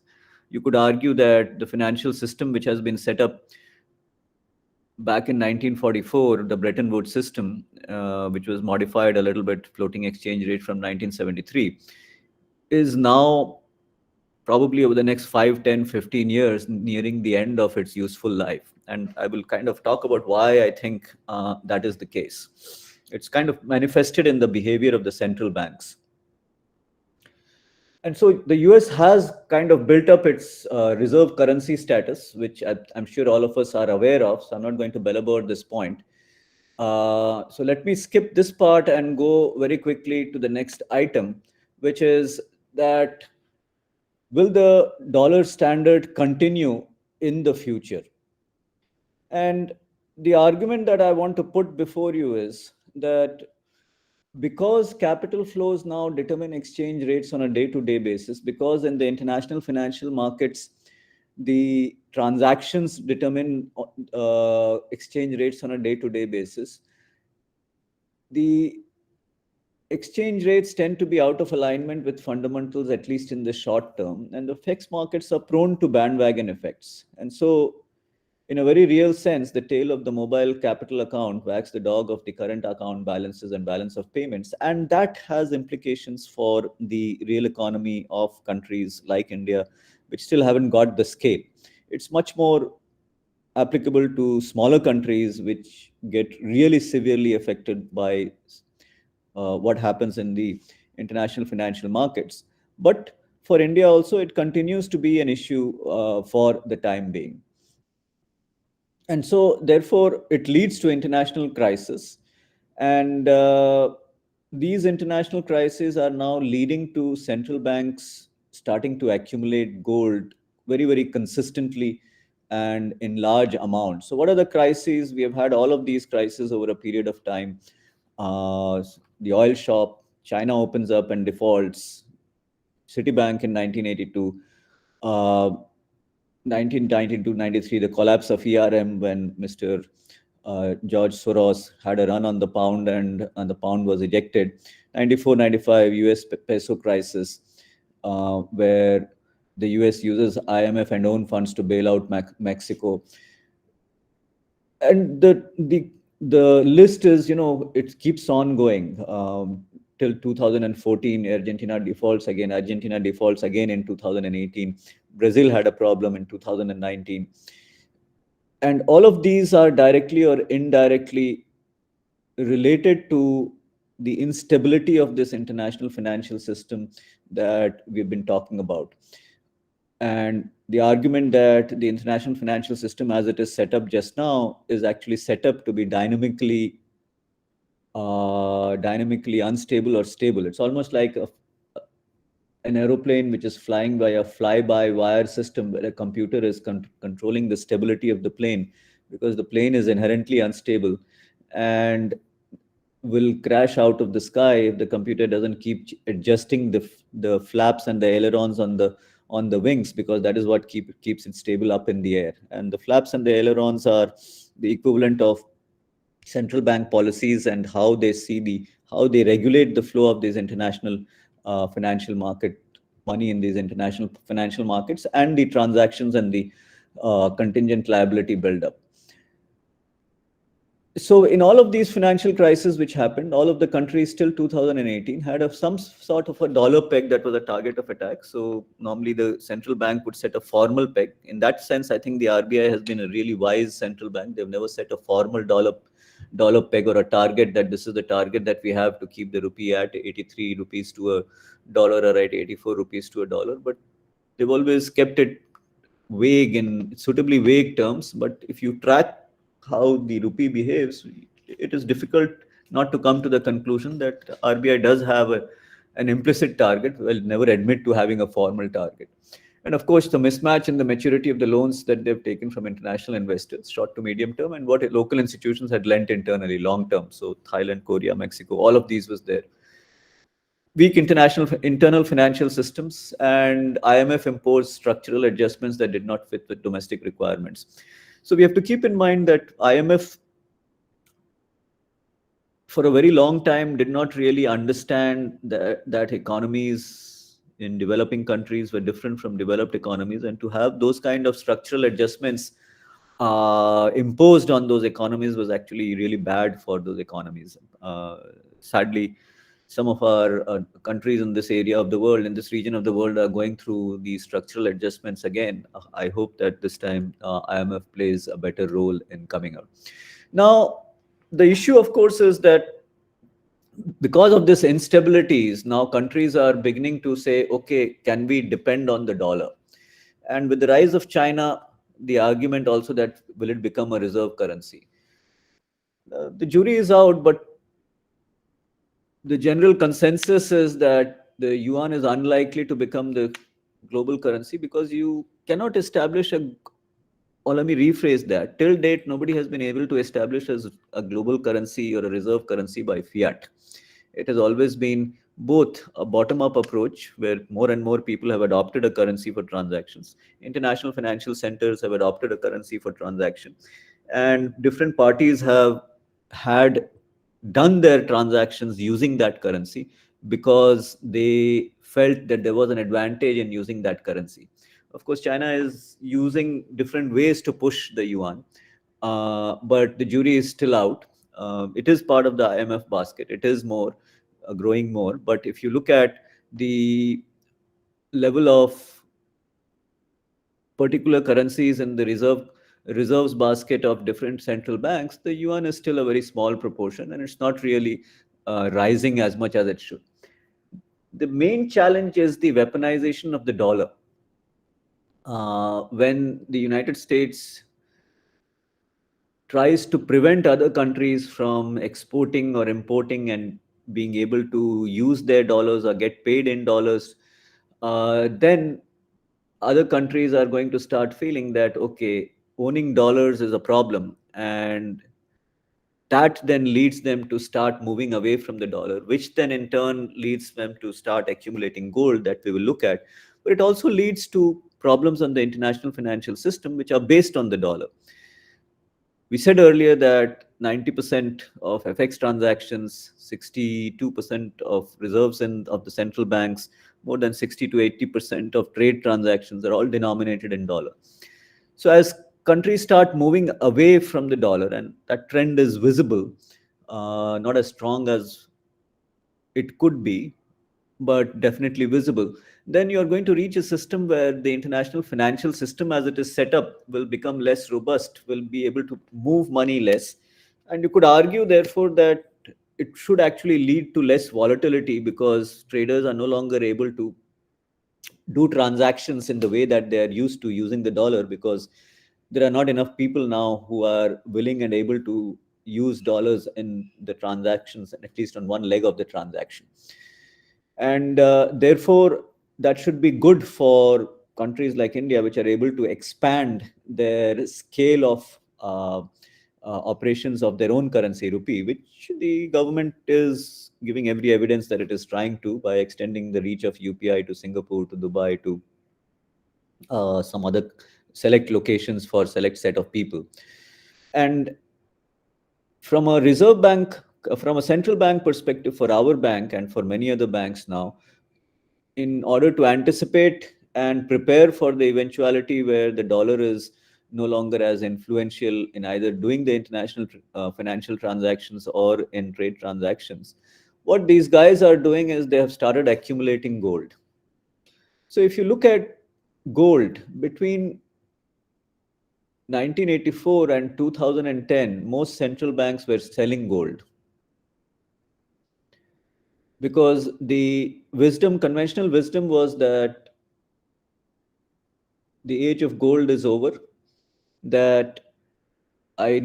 C: you could argue that the financial system which has been set up back in 1944, the Bretton Woods system, which was modified a little bit, floating exchange rate from 1973, is now probably over the next 5, 10, 15 years nearing the end of its useful life. And I will kind of talk about why I think that is the case. It's kind of manifested in the behavior of the central banks. And so the US has kind of built up its reserve currency status, which I'm sure all of us are aware of. So I'm not going to belabor this point. So let me skip this part and go very quickly to the next item, which is that will the dollar standard continue in the future? And the argument that I want to put before you is that because capital flows now determine exchange rates on a day-to-day basis, because in the international financial markets, the transactions determine exchange rates on a day-to-day basis, the exchange rates tend to be out of alignment with fundamentals, at least in the short term, and the FX markets are prone to bandwagon effects. And so, in a very real sense, the tail of the mobile capital account wags the dog of the current account balances and balance of payments. And that has implications for the real economy of countries like India, which still haven't got the scale. It's much more applicable to smaller countries, which get really severely affected by what happens in the international financial markets. But for India also, it continues to be an issue for the time being. And so, therefore, it leads to international crisis. And these international crises are now leading to central banks starting to accumulate gold very, very consistently and in large amounts. So, what are the crises? We have had all of these crises over a period of time. The oil shop, China opens up and defaults, Citibank in 1982, 1992-93, the collapse of ERM when Mr. George Soros had a run on the pound and the pound was ejected. 94-95 US peso crisis, where the US uses IMF and own funds to bail out Mexico. And the list is, it keeps on going till 2014. Argentina defaults again in 2018. Brazil had a problem in 2019. And all of these are directly or indirectly related to the instability of this international financial system that we've been talking about. And the argument that the international financial system as it is set up just now is actually set up to be dynamically unstable or stable. It's almost like an aeroplane which is flying by a fly-by-wire system where a computer is controlling the stability of the plane, because the plane is inherently unstable and will crash out of the sky if the computer doesn't keep adjusting the flaps and the ailerons on the wings, because that is what keeps it stable up in the air. And the flaps and the ailerons are the equivalent of central bank policies and how they regulate the flow of these international financial market money in these international financial markets and the transactions and the contingent liability buildup. So in all of these financial crises which happened, all of the countries till 2018 had some sort of a dollar peg that was a target of attack. So normally the central bank would set a formal peg. In that sense, I think the RBI has been a really wise central bank. They've never set a formal dollar peg or a target that this is the target that we have to keep the rupee at 83 rupees to a dollar or at 84 rupees to a dollar. But they've always kept it vague in suitably vague terms. But if you track how the rupee behaves, it is difficult not to come to the conclusion that RBI does have an implicit target, will never admit to having a formal target. And of course, the mismatch in the maturity of the loans that they've taken from international investors, short to medium term, and what local institutions had lent internally, long term. So Thailand, Korea, Mexico, all of these was there. Weak internal financial systems, and IMF imposed structural adjustments that did not fit with domestic requirements. So we have to keep in mind that IMF, for a very long time, did not really understand that economies in developing countries were different from developed economies, and to have those kind of structural adjustments imposed on those economies was actually really bad for those economies. Sadly, some of our countries in this area of the world, in this region of the world, are going through these structural adjustments again. I hope that this time IMF plays a better role in coming out. Now, the issue, of course, is that because of this instabilities, now countries are beginning to say, okay, can we depend on the dollar? And with the rise of China, the argument also that will it become a reserve currency? The jury is out, but the general consensus is that the yuan is unlikely to become the global currency because you cannot establish a, or let me rephrase that. Till date, nobody has been able to establish as a global currency or a reserve currency by fiat. It has always been both a bottom-up approach where more and more people have adopted a currency for transactions. International financial centers have adopted a currency for transaction. And different parties have had done their transactions using that currency because they felt that there was an advantage in using that currency. Of course, China is using different ways to push the yuan, but the jury is still out. It is part of the IMF basket. It is more growing more. But if you look at the level of particular currencies in the reserves basket of different central banks, the yuan is still a very small proportion, and it's not really rising as much as it should. The main challenge is the weaponization of the dollar. When the United States tries to prevent other countries from exporting or importing and being able to use their dollars or get paid in dollars, then other countries are going to start feeling that, okay, owning dollars is a problem. And that then leads them to start moving away from the dollar, which then in turn leads them to start accumulating gold that we will look at. But it also leads to problems on the international financial system, which are based on the dollar. We said earlier that 90% of FX transactions, 62% of reserves of the central banks, more than 60 to 80% of trade transactions are all denominated in dollar. So as countries start moving away from the dollar, and that trend is visible, not as strong as it could be, but definitely visible, then you're going to reach a system where the international financial system as it is set up will become less robust, will be able to move money less. And you could argue, therefore, that it should actually lead to less volatility because traders are no longer able to do transactions in the way that they are used to using the dollar, because there are not enough people now who are willing and able to use dollars in the transactions, at least on one leg of the transaction. And therefore, that should be good for countries like India, which are able to expand their scale of operations of their own currency, rupee, which the government is giving every evidence that it is trying to by extending the reach of UPI to Singapore, to Dubai, to some other select locations for select set of people. And from a reserve bank, from a central bank perspective, for our bank and for many other banks now, in order to anticipate and prepare for the eventuality where the dollar is no longer as influential in either doing the international financial transactions or in trade transactions, what these guys are doing is they have started accumulating gold. So if you look at gold between 1984 and 2010, most central banks were selling gold because the conventional wisdom was that the age of gold is over, that I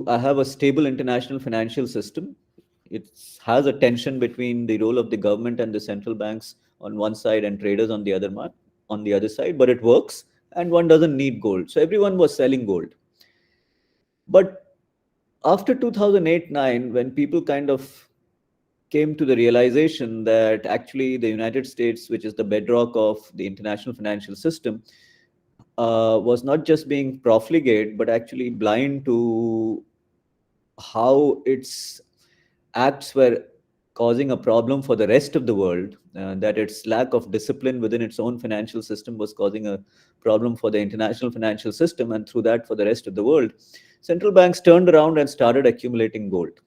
C: have a stable international financial system. It has a tension between the role of the government and the central banks on one side and traders on the other side, but it works and one doesn't need gold. So everyone was selling gold. But after 2008-9, when people kind of came to the realization that actually the United States, which is the bedrock of the international financial system, was not just being profligate, but actually blind to how its acts were causing a problem for the rest of the world, that its lack of discipline within its own financial system was causing a problem for the international financial system, and through that for the rest of the world. Central banks turned around and started accumulating gold.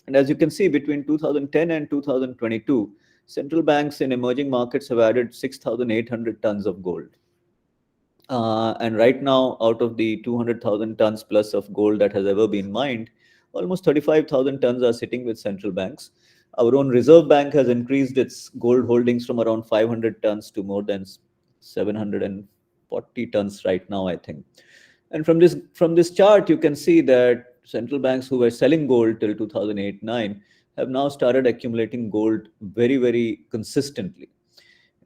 C: And as you can see, between 2010 and 2022, central banks in emerging markets have added 6,800 tons of gold. And right now, out of the 200,000 tons plus of gold that has ever been mined, almost 35,000 tons are sitting with central banks. Our own Reserve Bank has increased its gold holdings from around 500 tons to more than 740 tons right now, I think. And from this chart, you can see that central banks who were selling gold till 2008-9 have now started accumulating gold very, very consistently.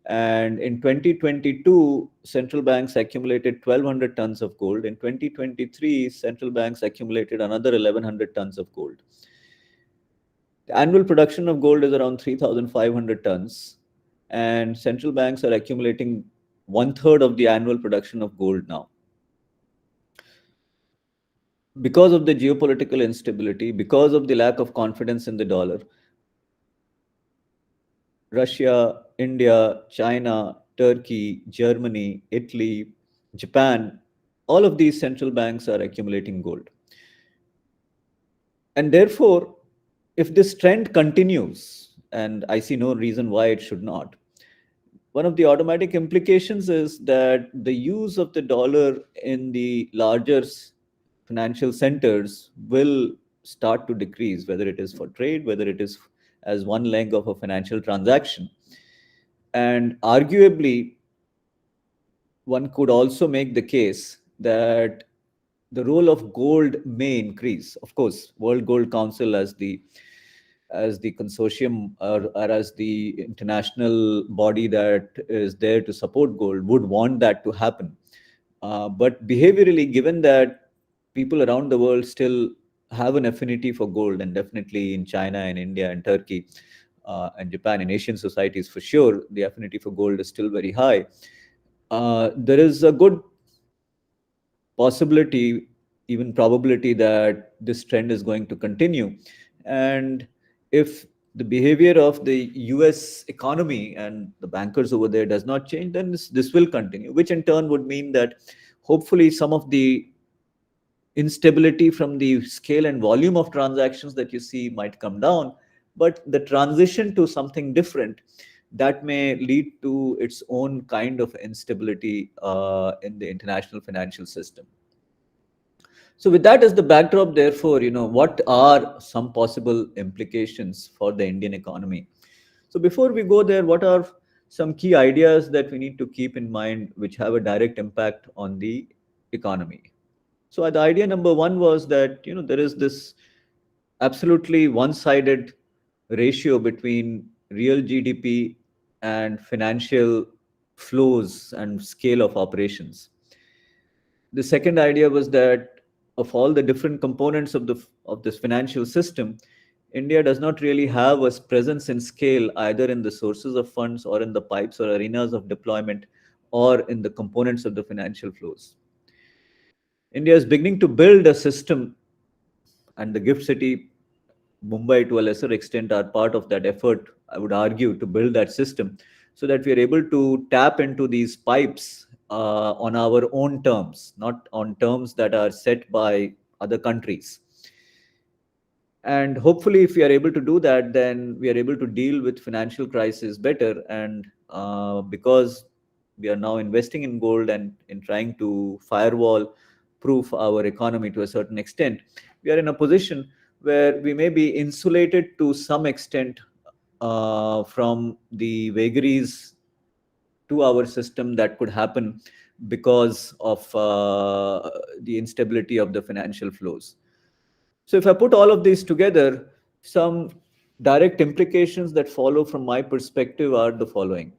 C: And in 2022, central banks accumulated 1,200 tons of gold. In 2023, central banks accumulated another 1,100 tons of gold. The annual production of gold is around 3,500 tons, and central banks are accumulating one third of the annual production of gold now. Because of the geopolitical instability, because of the lack of confidence in the dollar, Russia, India, China, Turkey, Germany, Italy, Japan, all of these central banks are accumulating gold. And therefore, if this trend continues, and I see no reason why it should not, one of the automatic implications is that the use of the dollar in the larger financial centers will start to decrease, whether it is for trade, whether it is as one leg of a financial transaction. And arguably, one could also make the case that the role of gold may increase. Of course, World Gold Council as the consortium, or as the international body that is there to support gold, would want that to happen. But behaviorally, given that people around the world still have an affinity for gold, and definitely in China and India and Turkey and Japan, in Asian societies for sure, the affinity for gold is still very high. There is a good possibility, even probability, that this trend is going to continue. And if the behavior of the US economy and the bankers over there does not change, then this will continue, which in turn would mean that hopefully some of the instability from the scale and volume of transactions that you see might come down, but the transition to something different, that may lead to its own kind of instability in the international financial system. So with that as the backdrop, therefore, what are some possible implications for the Indian economy? So before we go there, what are some key ideas that we need to keep in mind which have a direct impact on the economy? So the idea number one was that there is this absolutely one-sided ratio between real GDP and financial flows and scale of operations. The second idea was that of all the different components of this financial system, India does not really have a presence in scale either in the sources of funds or in the pipes or arenas of deployment or in the components of the financial flows. India is beginning to build a system, and the gift city, Mumbai, to a lesser extent, are part of that effort, I would argue, to build that system so that we are able to tap into these pipes on our own terms, not on terms that are set by other countries. And hopefully, if we are able to do that, then we are able to deal with financial crisis better. And because we are now investing in gold and in trying to firewall proof our economy to a certain extent, we are in a position where we may be insulated to some extent from the vagaries to our system that could happen because of the instability of the financial flows. So if I put all of these together, some direct implications that follow from my perspective are the following: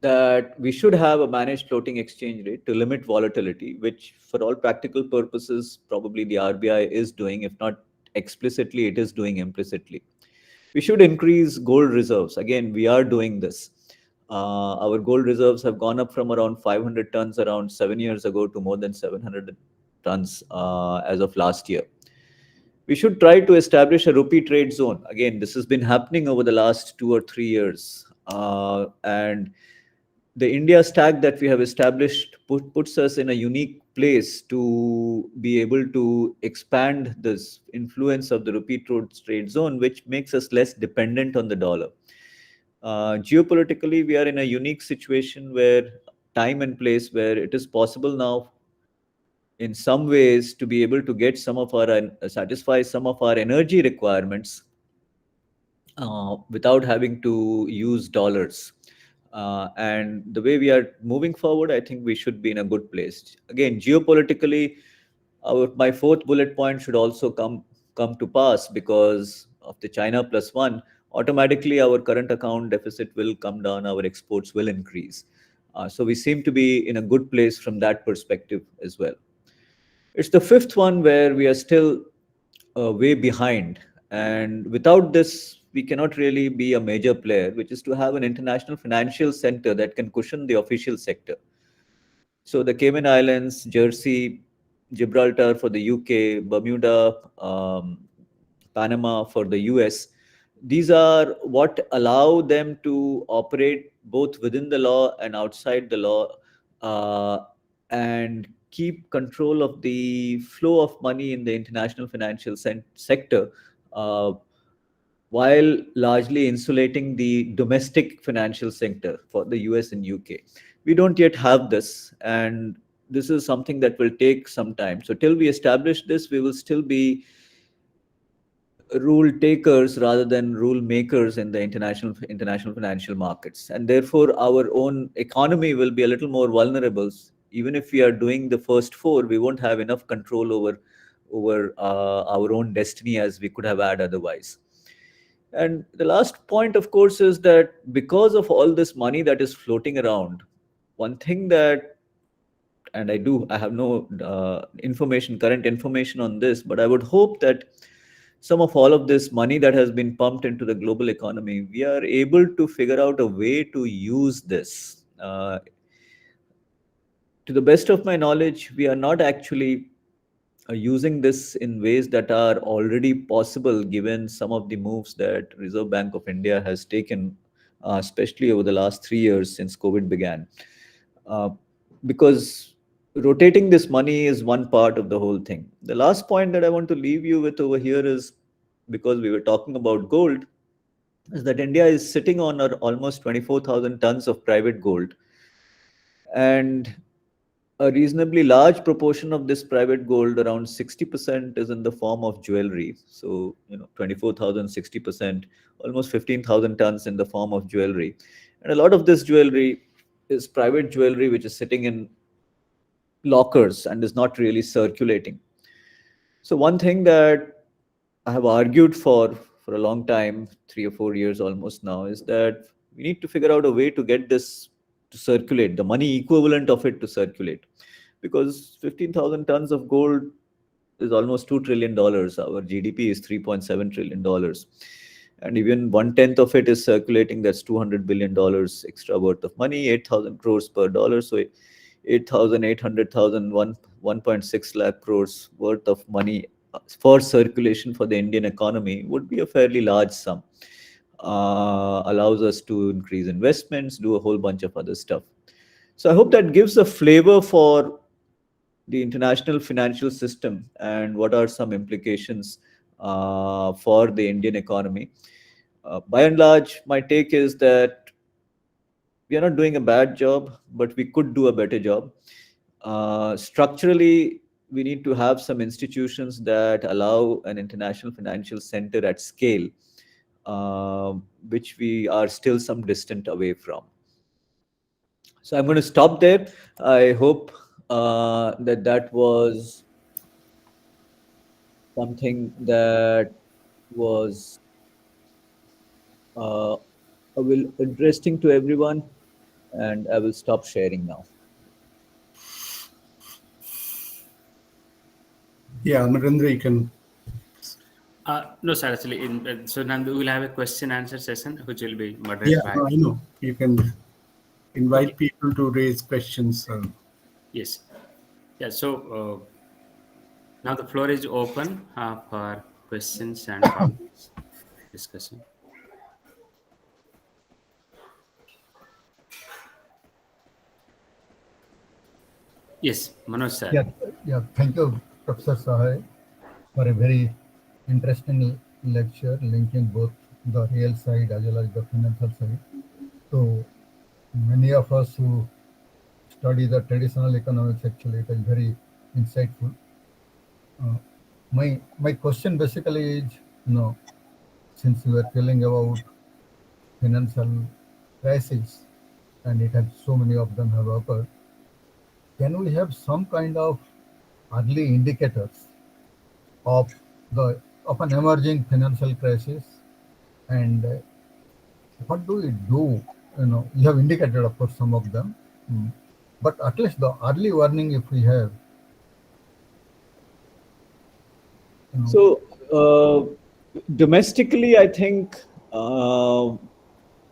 C: that we should have a managed floating exchange rate to limit volatility, which for all practical purposes, probably the RBI is doing, if not explicitly, it is doing implicitly. We should increase gold reserves. Again, we are doing this. Our gold reserves have gone up from around 500 tons around 7 years ago to more than 700 tons as of last year. We should try to establish a rupee trade zone. Again, this has been happening over the last 2 or 3 years. And the India stack that we have established puts us in a unique place to be able to expand this influence of the rupee trade zone, which makes us less dependent on the dollar. Geopolitically, we are in a unique situation where time and place where it is possible now in some ways to be able to get some of our satisfy some of our energy requirements without having to use dollars. And the way we are moving forward, I think we should be in a good place. Again, geopolitically, my fourth bullet point should also come to pass because of the China plus one. Automatically, our current account deficit will come down, our exports will increase. So we seem to be in a good place from that perspective as well. It's the fifth one where we are still way behind. And without this, we cannot really be a major player, which is to have an international financial center that can cushion the official sector. So the Cayman Islands, Jersey, Gibraltar for the UK, Bermuda, Panama for the US, these are what allow them to operate both within the law and outside the law, uh, and keep control of the flow of money in the international financial sector, uh, while largely insulating the domestic financial sector for the US and UK. We don't yet have this, and this is something that will take some time. So, till we establish this, we will still be rule takers rather than rule makers in the international financial markets, and therefore our own economy will be a little more vulnerable. Even if we are doing the first four, we won't have enough control over our own destiny as we could have had otherwise. And the last point, of course, is that because of all this money that is floating around, one thing that, and I have no current information on this, but I would hope that some of all of this money that has been pumped into the global economy, we are able to figure out a way to use this. To the best of my knowledge, we are not actually using this in ways that are already possible given some of the moves that Reserve Bank of India has taken, especially over the last 3 years since COVID began. Uh, because rotating this money is one part of the whole thing. The last point that I want to leave you with over here is, because we were talking about gold, is that India is sitting on almost 24,000 tons of private gold. And a reasonably large proportion of this private gold, around 60%, is in the form of jewelry. So, 24,000, 60%, almost 15,000 tons in the form of jewelry. And a lot of this jewelry is private jewelry, which is sitting in lockers and is not really circulating. So, one thing that I have argued for a long time, 3 or 4 years almost now, is that we need to figure out a way to get this to circulate, the money equivalent of it to circulate, because 15,000 tons of gold is almost $2 trillion. Our GDP is $3.7 trillion, and even 1/10 of it is circulating. That's $200 billion extra worth of money, 8,000 crores per dollar. So 8,000, 800,000, 1.6 lakh crores worth of money for circulation for the Indian economy would be a fairly large sum. Allows us to increase investments, do a whole bunch of other stuff. So I hope that gives a flavor for the international financial system and what are some implications for the Indian economy. By and large, my take is that we are not doing a bad job, but we could do a better job. Structurally, we need to have some institutions that allow an international financial center at scale, which we are still some distant away from. So I'm going to stop there. I hope that was something that was uh, interesting to everyone, and I will stop sharing now.
B: Yeah, Amarendra, you can.
A: No, sir. Actually, so now we will have a question answer session, which will be
B: Yeah,
A: moderated by.
B: no, I know. You can
A: Okay.
B: invite people to raise questions.
A: Yes. Yeah. So now the floor is open for questions and comments, discussion. Yes, Manoj sir.
D: Yeah, yeah. Thank you, Professor Sahai, for a very interesting lecture linking both the real side as well as the financial side. So many of us who study the traditional economics, actually, it is very insightful. Uh, my question basically is, since we are telling about financial crisis, and it has so many of them have occurred, can we have some kind of early indicators of the of an emerging financial crisis, and what do we do? You have indicated, of course, some of them, mm, but at least the early warning, if we have, you know,
C: So, domestically, I think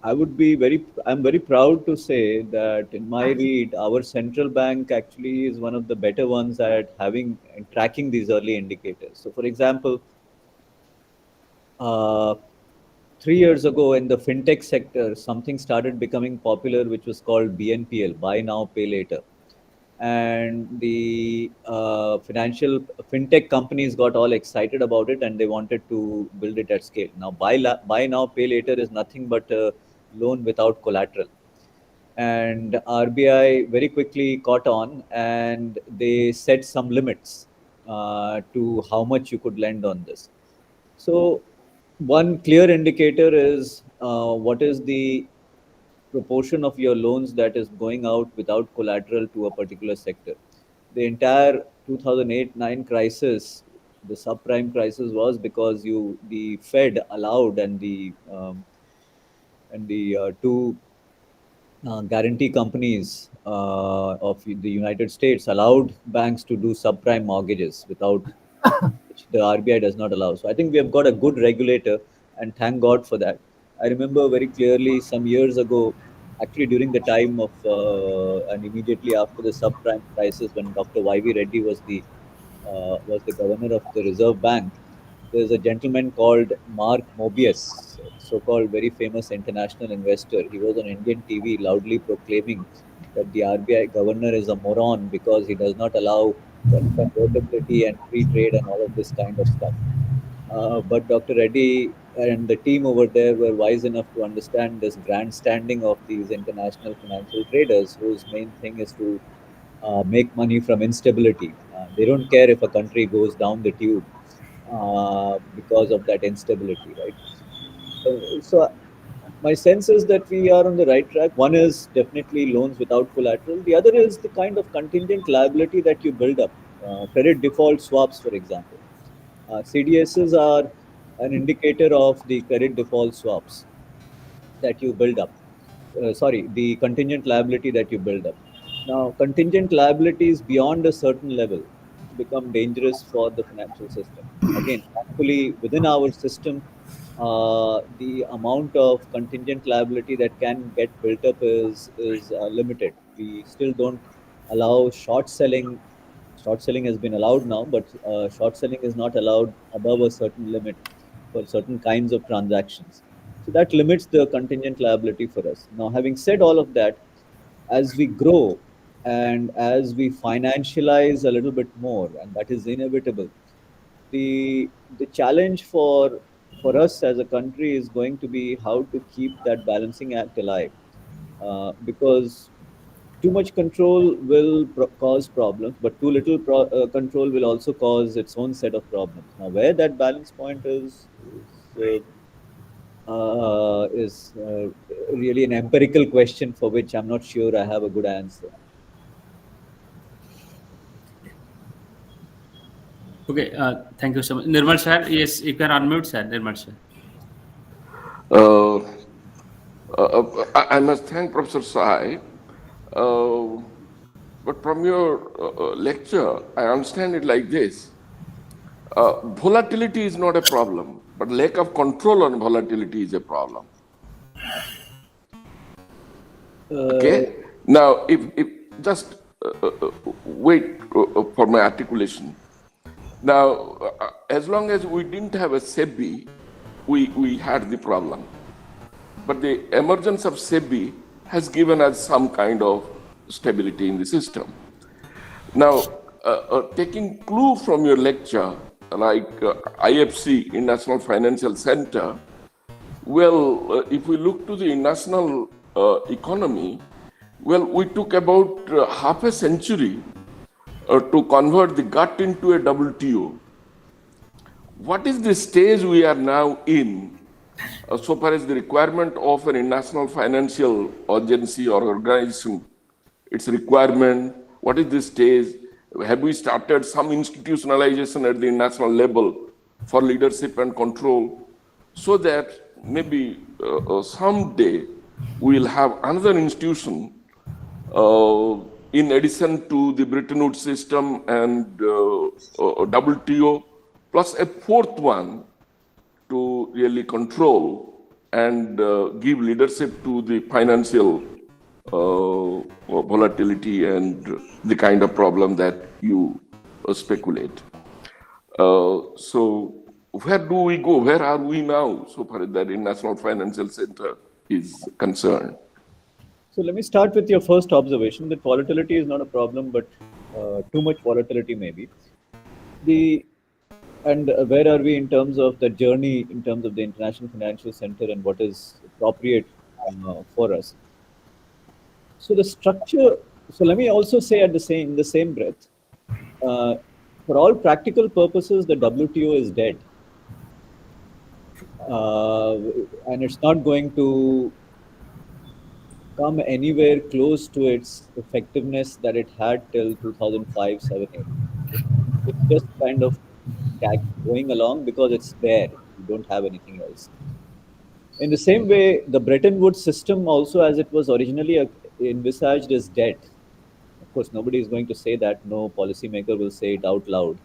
C: I'm very proud to say that in my read, our central bank actually is one of the better ones at having and tracking these early indicators. So, for example, uh, 3 years ago in the fintech sector, something started becoming popular, which was called BNPL, Buy Now, Pay Later. And the financial fintech companies got all excited about it and they wanted to build it at scale. Now, buy now, pay later is nothing but a loan without collateral. And RBI very quickly caught on and they set some limits to how much you could lend on this. So, one clear indicator is what is the proportion of your loans that is going out without collateral to a particular sector. The entire 2008-9 crisis, the subprime crisis, was because the Fed allowed and the two guarantee companies of the United States allowed banks to do subprime mortgages without which the RBI does not allow. So I think we have got a good regulator, and thank God for that. I remember very clearly some years ago, actually during the time of and immediately after the subprime crisis, when Dr. Y.V. Reddy was the governor of the Reserve Bank. There's a gentleman called Mark Mobius, so-called very famous international investor. He was on Indian TV loudly proclaiming that the RBI governor is a moron because he does not allow convertibility and free trade and all of this kind of stuff. But Dr. Reddy and the team over there were wise enough to understand this grandstanding of these international financial traders, whose main thing is to make money from instability. They don't care if a country goes down the tube because of that instability, right? So my sense is that we are on the right track. One is definitely loans without collateral. The other is the kind of contingent liability that you build up. Credit default swaps, for example. CDSs are an indicator of the credit default swaps that you build up. Sorry, the contingent liability that you build up. Now, contingent liabilities beyond a certain level become dangerous for the financial system. Again, thankfully, within our system, the amount of contingent liability that can get built up is limited. We still don't allow short selling. Short selling has been allowed now, but short selling is not allowed above a certain limit for certain kinds of transactions. So that limits the contingent liability for us. Now, having said all of that, as we grow and as we financialize a little bit more, and that is inevitable, the challenge for us as a country is going to be how to keep that balancing act alive, because too much control will cause problems, but too little control will also cause its own set of problems. Now, where that balance point is really an empirical question for which I'm not sure I have a good answer.
A: Okay, thank you so much. Nirmal sir, yes, you can unmute sir, Nirmal sir.
E: Uh, I must thank Professor Sai. Uh, but from your lecture, I understand it like this. Volatility is not a problem, but lack of control on volatility is a problem.
C: Uh,
E: Okay? Now, if just wait for my articulation. Now, as long as we didn't have a SEBI, we had the problem. But the emergence of SEBI has given us some kind of stability in the system. Now, taking clue from your lecture, like IFC, International Financial Center, well, if we look to the international economy, well, we took about half a century to convert the GATT into a WTO. What is the stage we are now in so far as the requirement of an international financial agency or organization, its requirement? What is the stage? Have we started some institutionalization at the international level for leadership and control, so that maybe someday we will have another institution in addition to the Bretton Woods system and WTO, plus a fourth one to really control and give leadership to the financial volatility and the kind of problem that you speculate. So where do we go? Where are we now so far as that International Financial Center is concerned?
C: So let me start with your first observation that volatility is not a problem, but too much volatility maybe. Where are we in terms of the journey, in terms of the International Financial Center and what is appropriate for us? So the structure. So let me also say in the same breath, for all practical purposes, the WTO is dead, and it's not going to come anywhere close to its effectiveness that it had till 2005, 7, 8. It's just kind of going along because it's there. You don't have anything else. In the same way, the Bretton Woods system also, as it was originally envisaged, is dead. Of course, nobody is going to say that. No policymaker will say it out loud.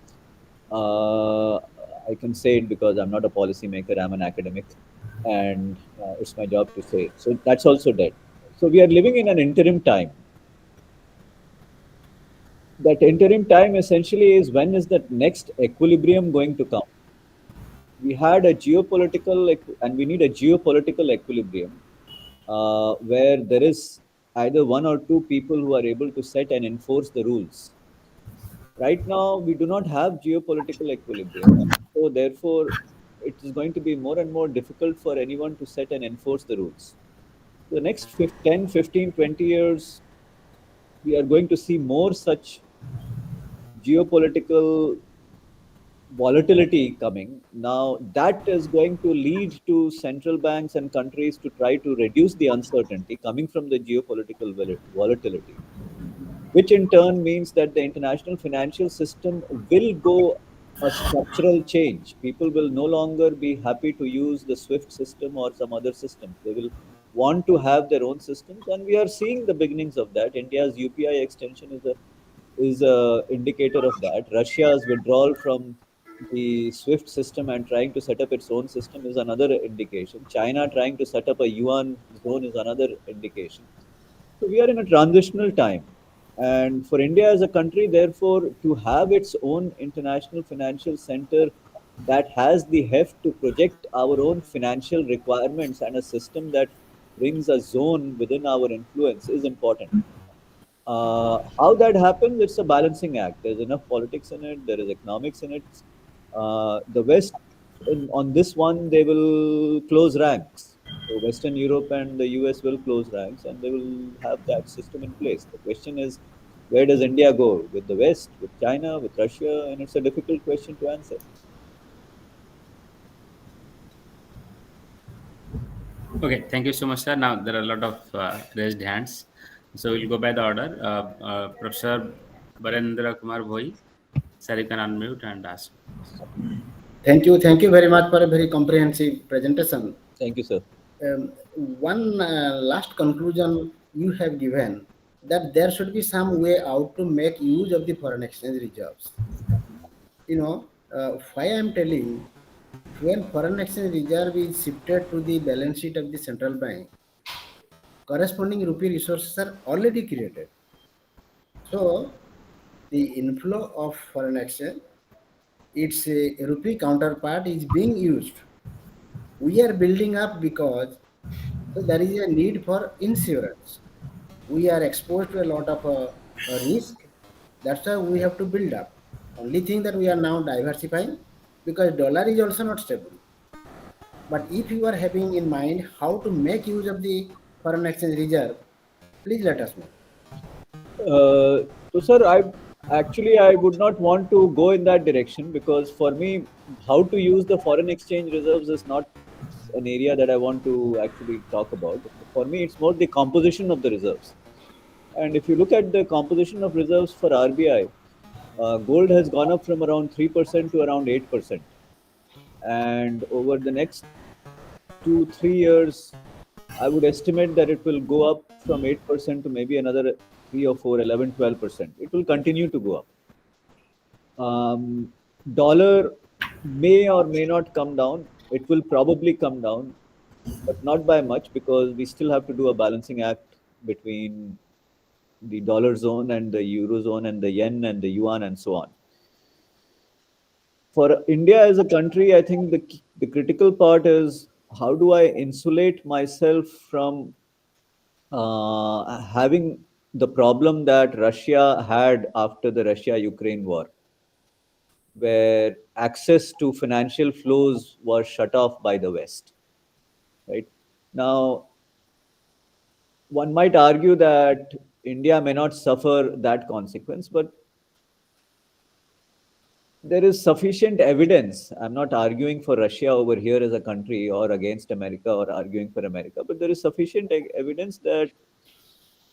C: I can say it because I'm not a policymaker. I'm an academic, and it's my job to say it. So that's also dead. So we are living in an interim time. That interim time essentially is, when is that next equilibrium going to come? We had a geopolitical, and we need a geopolitical equilibrium where there is either one or two people who are able to set and enforce the rules. Right now, we do not have geopolitical equilibrium. So therefore, it is going to be more and more difficult for anyone to set and enforce the rules. The next 10, 15, 20 years, we are going to see more such geopolitical volatility coming. Now, that is going to lead to central banks and countries to try to reduce the uncertainty coming from the geopolitical volatility, which in turn means that the international financial system will go a structural change. People will no longer be happy to use the SWIFT system or some other system. They will want to have their own systems, and we are seeing the beginnings of that. India's UPI extension is a indicator of that. Russia's withdrawal from the SWIFT system and trying to set up its own system is another indication. China trying to set up a yuan zone is another indication. So we are in a transitional time. And for India as a country, therefore, to have its own international financial center that has the heft to project our own financial requirements and a system that brings a zone within our influence is important. How that happens, it's a balancing act. There's enough politics in it, there is economics in it. The West, on this one, they will close ranks. So Western Europe and the US will close ranks and they will have that system in place. The question is, where does India go? With the West, with China, with Russia? And it's a difficult question to answer.
A: Okay, thank you so much, sir. Now there are a lot of raised hands, so we'll go by the order. Professor Barendra Kumar Bhoi, sir, you can unmute and ask.
F: Thank you very much for a very comprehensive presentation.
C: Thank you, sir.
F: One last conclusion you have given, that there should be some way out to make use of the foreign exchange reserves. Why I am telling, when foreign exchange reserve is shifted to the balance sheet of the central bank, corresponding rupee resources are already created. So the inflow of foreign exchange, its rupee counterpart is being used. We are building up because there is a need for insurance. We are exposed to a lot of risk That's why we have to build up. Only thing that we are now diversifying because dollar is also not stable. But if you are having in mind how to make use of the foreign exchange reserve, please let us know.
C: So, sir, I would not want to go in that direction because for me, how to use the foreign exchange reserves is not an area that I want to actually talk about. For me, it's more the composition of the reserves. And if you look at the composition of reserves for RBI, gold has gone up from around 3% to around 8%. And over the next 2 3 years, I would estimate that it will go up from 8% to maybe another 3 or 4, 11, 12%. It will continue to go up. Dollar may or may not come down. It will probably come down, but not by much because we still have to do a balancing act between the dollar zone and the eurozone and the yen and the yuan and so on. For India as a country, I think the critical part is how do I insulate myself from having the problem that Russia had after the Russia-Ukraine war, where access to financial flows was shut off by the West. Right now, one might argue that India may not suffer that consequence, but there is sufficient evidence. I'm not arguing for Russia over here as a country or against America or arguing for America, but there is sufficient evidence that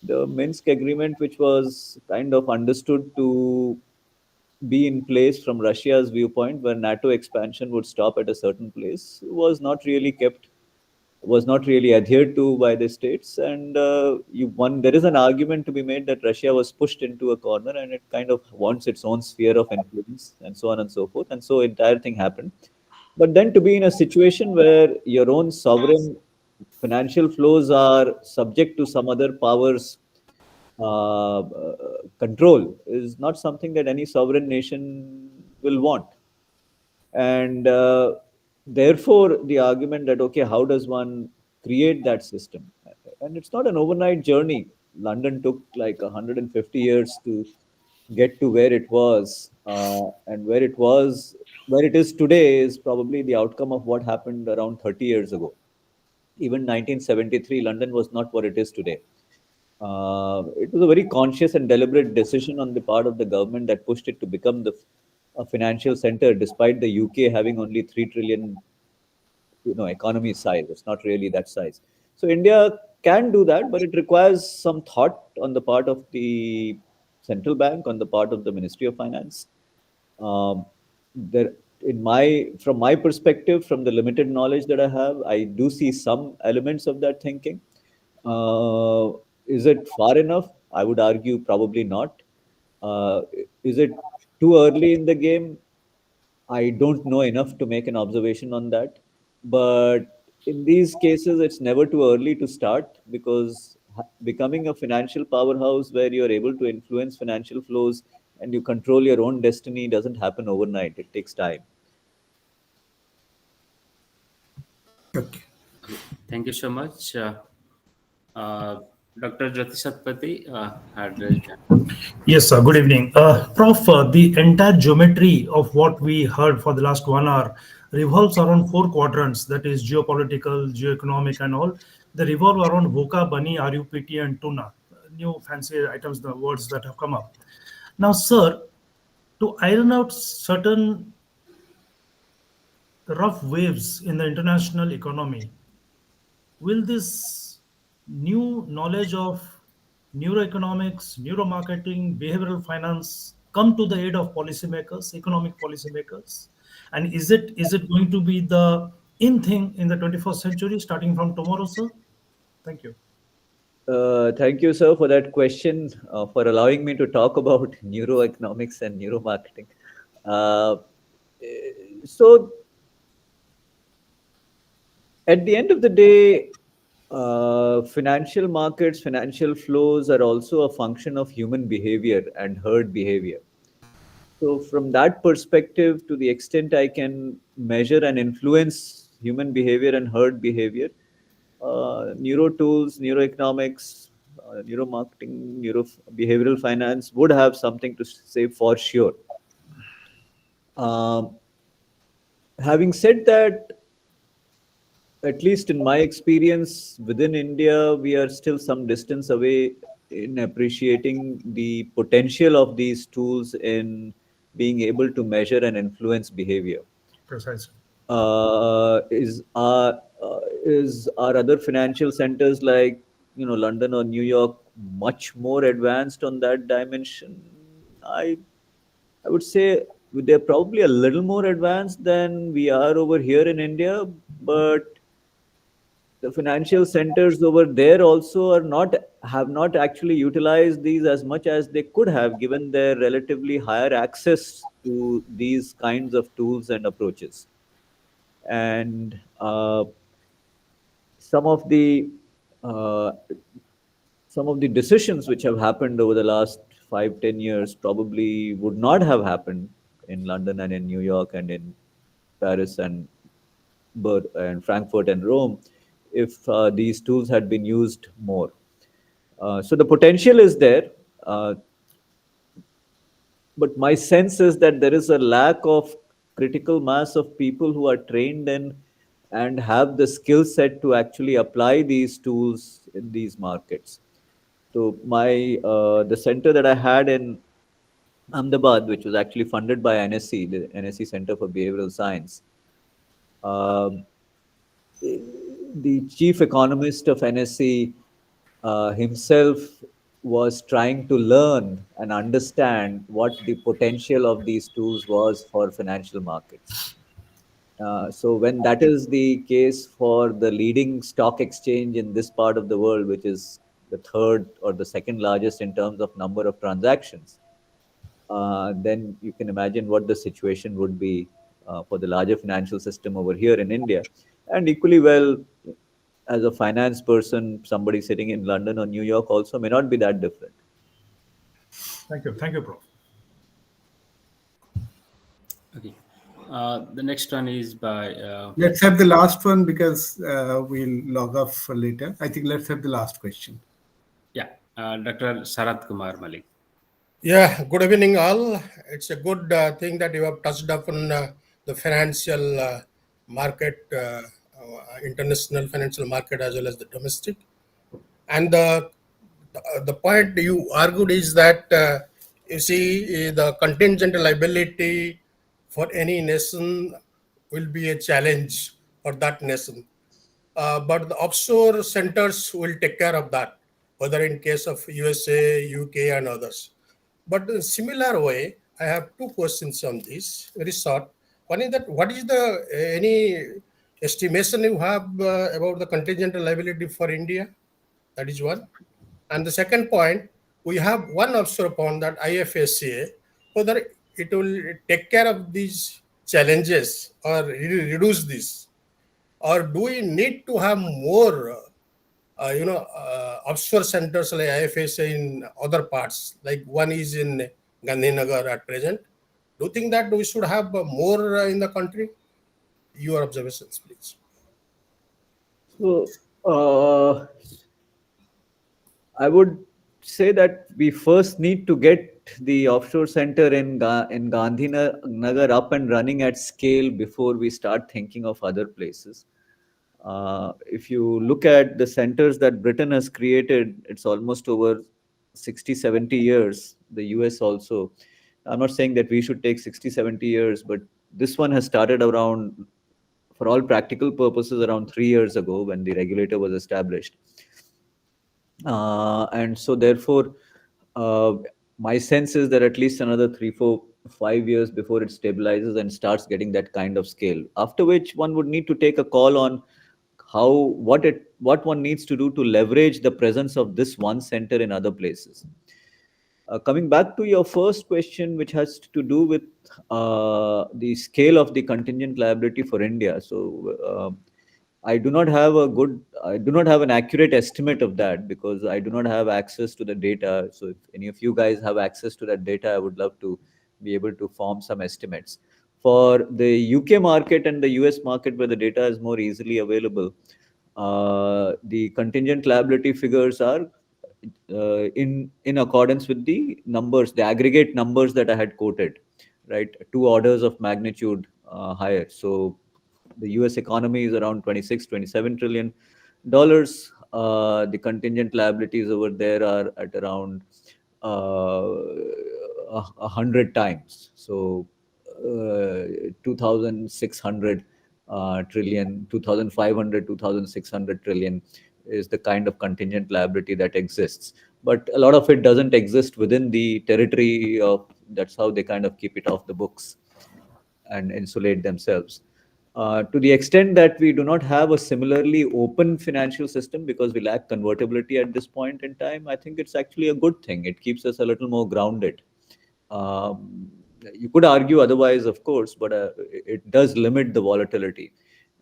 C: the Minsk agreement, which was kind of understood to be in place from Russia's viewpoint, where NATO expansion would stop at a certain place, was not really kept, was not really adhered to by the states. And there is an argument to be made that Russia was pushed into a corner and it kind of wants its own sphere of influence and so on and so forth. And so entire thing happened. But then to be in a situation where your own sovereign financial flows are subject to some other powers control is not something that any sovereign nation will want. And therefore, the argument that, okay, how does one create that system? And it's not an overnight journey. London took like 150 years to get to where it was. And where it is today is probably the outcome of what happened around 30 years ago. Even 1973, London was not what it is today. It was a very conscious and deliberate decision on the part of the government that pushed it to become a financial center, despite the UK having only 3 trillion, economy size. It's not really that size. So India can do that, but it requires some thought on the part of the central bank, on the part of the Ministry of Finance. Um, there, from my perspective, from the limited knowledge that I have, I do see some elements of that thinking. Uh, is it far enough? I would argue probably not. Uh, is it too early in the game? I don't know enough to make an observation on that. But in these cases, it's never too early to start because becoming a financial powerhouse where you're able to influence financial flows and you control your own destiny doesn't happen overnight. It takes time.
B: Okay.
A: Thank you so much. Uh, Dr. Jyoti Satpathy had raised hand.
G: Yes, sir. Good evening. Prof, the entire geometry of what we heard for the last 1 hour revolves around four quadrants, that is geopolitical, geoeconomic, and all. They revolve around VUCA, Bunny, RUPT, and Tuna. New fancy items, the words that have come up. Now, sir, to iron out certain rough waves in the international economy, will this new knowledge of neuroeconomics, neuromarketing, behavioral finance come to the aid of policymakers, economic policymakers? And is it going to be the in thing in the 21st century starting from tomorrow, sir? Thank you.
C: Thank you, sir, for that question, for allowing me to talk about neuroeconomics and neuromarketing. Uh, so, at the end of the day, financial markets, financial flows are also a function of human behavior and herd behavior. So, from that perspective, to the extent I can measure and influence human behavior and herd behavior, neuro tools, neuroeconomics, neuromarketing, behavioral finance would have something to say for sure. Um, Having said that, at least in my experience within India, we are still some distance away in appreciating the potential of these tools in being able to measure and influence behavior.
G: Precisely.
C: Are other financial centers like London or New York much more advanced on that dimension? I would say they're probably a little more advanced than we are over here in India, but the financial centers over there also have not actually utilized these as much as they could have, given their relatively higher access to these kinds of tools and approaches. And some of the uh, some of the decisions which have happened over the last 5-10 years probably would not have happened in London and in New York and in Paris and and Frankfurt and Rome if these tools had been used more. So the potential is there, uh, but my sense is that there is a lack of critical mass of people who are trained in and have the skill set to actually apply these tools in these markets. So the center that I had in Ahmedabad, which was actually funded by NSC, the NSC Center for Behavioral Science, um, the chief economist of NSC himself was trying to learn and understand what the potential of these tools was for financial markets. So when that is the case for the leading stock exchange in this part of the world, which is the third or the second largest in terms of number of transactions, then you can imagine what the situation would be for the larger financial system over here in India. And equally well, as a finance person, somebody sitting in London or New York also may not be that different.
G: Thank you. Thank you, Prof.
A: Okay. The next one is by
B: Let's have the last one because we'll log off for later. I think let's have the last question.
A: yeah, Dr. Sarath Kumar Malik.
H: Yeah, good evening, all. It's a good thing that you have touched upon the financial market, international financial market, as well as the domestic. And the point you argued is that you see the contingent liability for any nation will be a challenge for that nation. But the offshore centers will take care of that, whether in case of USA, UK, and others. But in similar way, I have two questions on this, very short. One is that what is the any estimation you have about the contingent liability for India? That is one. And the second point, we have one offshore upon that IFSCA, whether it will take care of these challenges or reduce this, or do we need to have more offshore centers like IFSA in other parts, like one is in Gandhinagar at present? Do you think that we should have more in the country? Your observations, please.
C: So I would say that we first need to get the offshore center in Gandhinagar up and running at scale before we start thinking of other places. If you look at the centers that Britain has created, it's almost over 60, 70 years. The US also. I'm not saying that we should take 60, 70 years, but this one has started around, for all practical purposes, around 3 years ago when the regulator was established. And so, therefore, uh, my sense is that at least another 3, 4, 5 years before it stabilizes and starts getting that kind of scale. After which, one would need to take a call on what one needs to do to leverage the presence of this one center in other places. Coming back to your first question, which has to do with the scale of the contingent liability for India. So I do not have an accurate estimate of that because I do not have access to the data. So if any of you guys have access to that data, I would love to be able to form some estimates. For the UK market and the US market, where the data is more easily available, the contingent liability figures are in accordance with the numbers, the aggregate numbers that I had quoted, right? 2 orders of magnitude higher. So the US economy is around 26, $27 trillion. The contingent liabilities over there are at around 100 times. So 2,600 trillion, 2,500, 2,600 trillion is the kind of contingent liability that exists. But a lot of it doesn't exist within the territory of, that's how they kind of keep it off the books and insulate themselves. To the extent that we do not have a similarly open financial system because we lack convertibility at this point in time, I think it's actually a good thing. It keeps us a little more grounded. Um, you could argue otherwise, of course, but it does limit the volatility.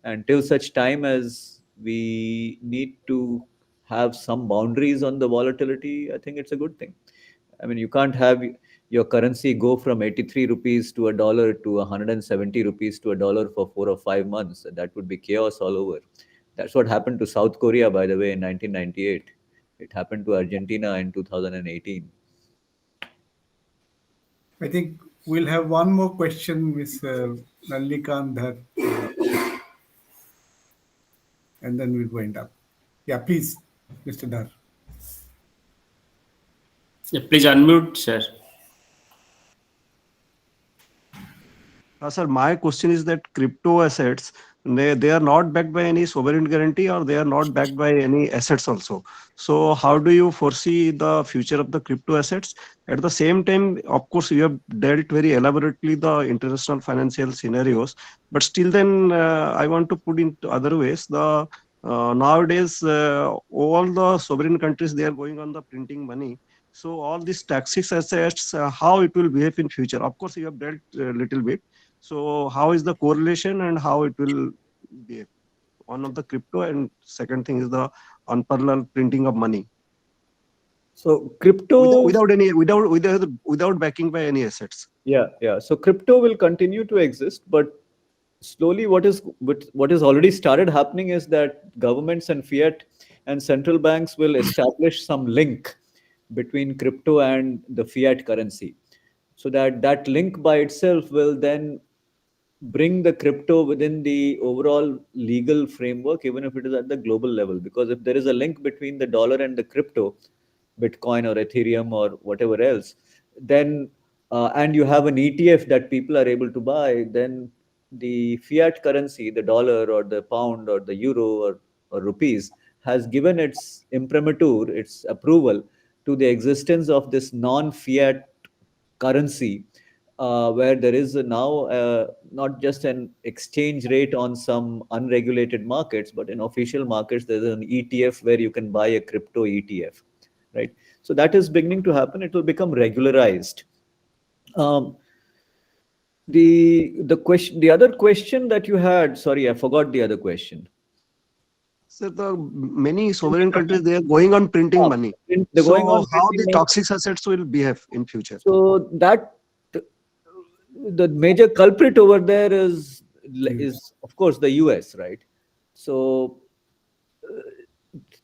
C: And till such time as we need to have some boundaries on the volatility, I think it's a good thing. I mean, you can't have your currency go from 83 rupees to a dollar to 170 rupees to a dollar for 4 or 5 months. That would be chaos all over. That's what happened to South Korea, by the way, in 1998. It happened to Argentina in 2018.
B: I think we'll have one more question with Nallikant Dhar, and then we'll wind up. Yeah, please, Mr. Dhar.
A: Yeah, please unmute, sir.
I: Sir, my question is that crypto assets, they are not backed by any sovereign guarantee or they are not backed by any assets also. So how do you foresee the future of the crypto assets? At the same time, of course, you have dealt very elaborately the international financial scenarios, but still then I want to put into other ways. The nowadays, all the sovereign countries, they are going on the printing money. So all these taxes assets, how it will behave in future? Of course, you have dealt a little bit. So how is the correlation and how it will be? One of the crypto and second thing is the unparalleled printing of money.
C: So crypto
I: without backing by any assets.
C: Yeah. So crypto will continue to exist, but slowly what is already started happening is that governments and fiat and central banks will establish some link between crypto and the fiat currency, so that link by itself will then bring the crypto within the overall legal framework, even if it is at the global level. Because if there is a link between the dollar and the crypto, Bitcoin or Ethereum or whatever else, then and you have an ETF that people are able to buy, then the fiat currency, the dollar or the pound or the euro or rupees, has given its imprimatur, its approval to the existence of this non-fiat currency, where there is now not just an exchange rate on some unregulated markets, but in official markets, there's an ETF where you can buy a crypto ETF, right? So that is beginning to happen. It will become regularized. The other question that you had, sorry, I forgot the other question.
I: So the many sovereign countries, they are going on printing money.
C: They're going on
I: how the
C: money.
I: toxic assets will behave in future?
C: So that the major culprit over there is of course the US, right? So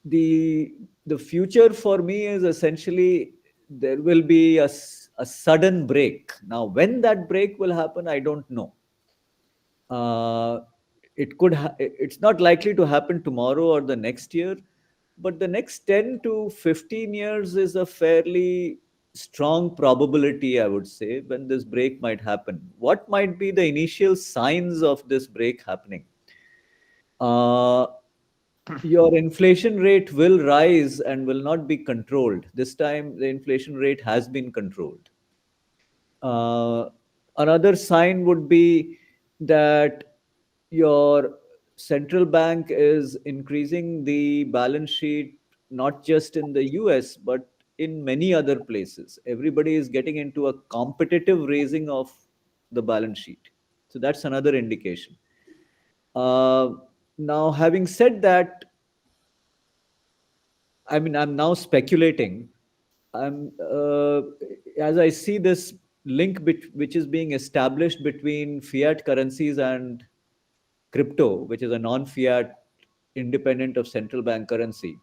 C: the future for me is essentially there will be a sudden break. Now, when that break will happen, I don't know. It's not likely to happen tomorrow or the next year, but the next 10 to 15 years is a fairly strong probability, I would say, when this break might happen. What might be the initial signs of this break happening? Your inflation rate will rise and will not be controlled. This time, the inflation rate has been controlled. Another sign would be that your central bank is increasing the balance sheet, not just in the US, but in many other places. Everybody is getting into a competitive raising of the balance sheet. So that's another indication. Now, having said that, I mean, I'm now speculating. As I see this link which is being established between fiat currencies and crypto, which is a non-fiat independent of central bank currency.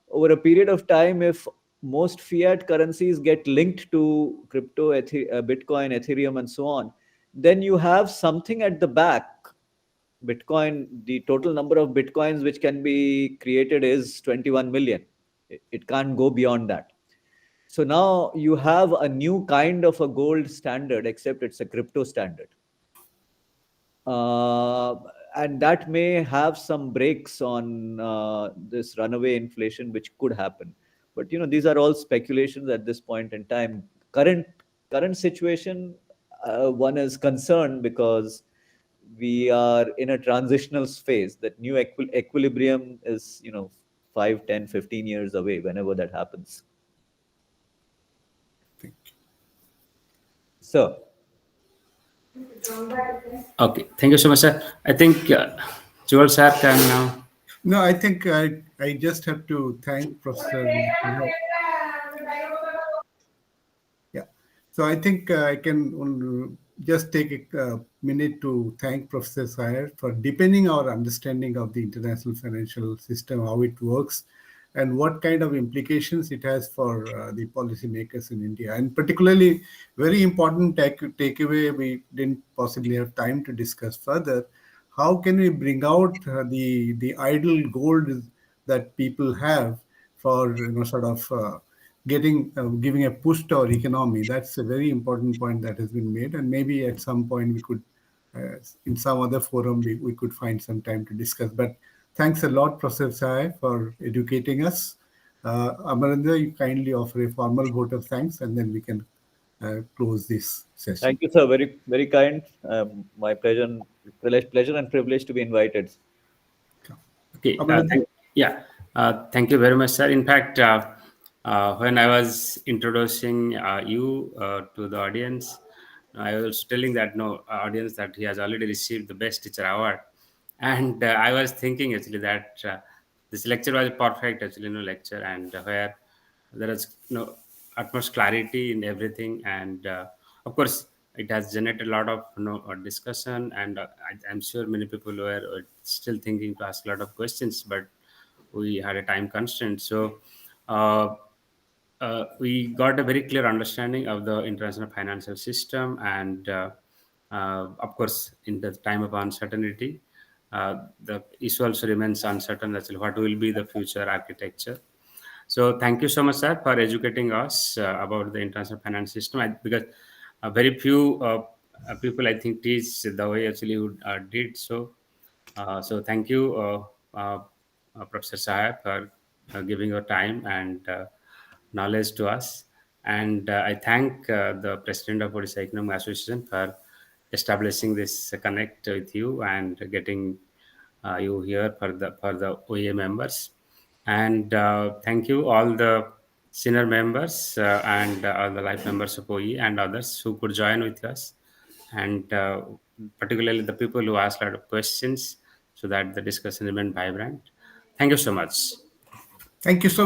C: Over a period of time, if most fiat currencies get linked to Bitcoin, Ethereum, and so on, then you have something at the back. Bitcoin, the total number of Bitcoins which can be created is 21 million. It can't go beyond that. So now you have a new kind of a gold standard, except it's a crypto standard. Uh, and that may have some breaks on this runaway inflation, which could happen. But these are all speculations at this point in time. Current situation, one is concerned because we are in a transitional phase. That new equilibrium is 5, 10, 15 years away whenever that happens. So
A: Okay, thank you so much, sir. I think Joel sir can now.
B: No, I think I just have to thank Professor. Yeah. So I think I can just take a minute to thank Professor Sayer for deepening our understanding of the international financial system, how it works, and what kind of implications it has for the policymakers in India. And particularly, very important takeaway we didn't possibly have time to discuss further. How can we bring out the idle gold that people have for sort of giving a push to our economy? That's a very important point that has been made, and maybe at some point we could, in some other forum, we could find some time to discuss. But thanks a lot, Professor Sai, for educating us. Amarendra, you kindly offer a formal vote of thanks, and then we can close this session.
C: thank you, sir. Very, very kind. My pleasure and privilege to be invited.
A: Okay,
B: Amarendra?
A: yeah, thank you very much, sir. In fact, when I was introducing you to the audience, I was telling that audience that he has already received the Best Teacher Award, and I was thinking actually that this lecture was perfect actually, lecture, and where there is utmost clarity in everything, and of course it has generated a lot of discussion, and I'm sure many people were still thinking to ask a lot of questions, but we had a time constraint. So uh, we got a very clear understanding of the international financial system, and of course in the time of uncertainty, the issue also remains uncertain as to what will be the future architecture. So thank you so much, sir, for educating us about the international finance system. Because very few people, I think, teach the way actually you did so. So thank you, Professor Sahab, for giving your time and knowledge to us. And I thank the President of Odisha Economic Association for establishing this connect with you and getting you here for the OEA members. And thank you all the senior members and all the life members of OE and others who could join with us, and particularly the people who asked a lot of questions so that the discussion remained vibrant. Thank you so much.
B: Thank you so much.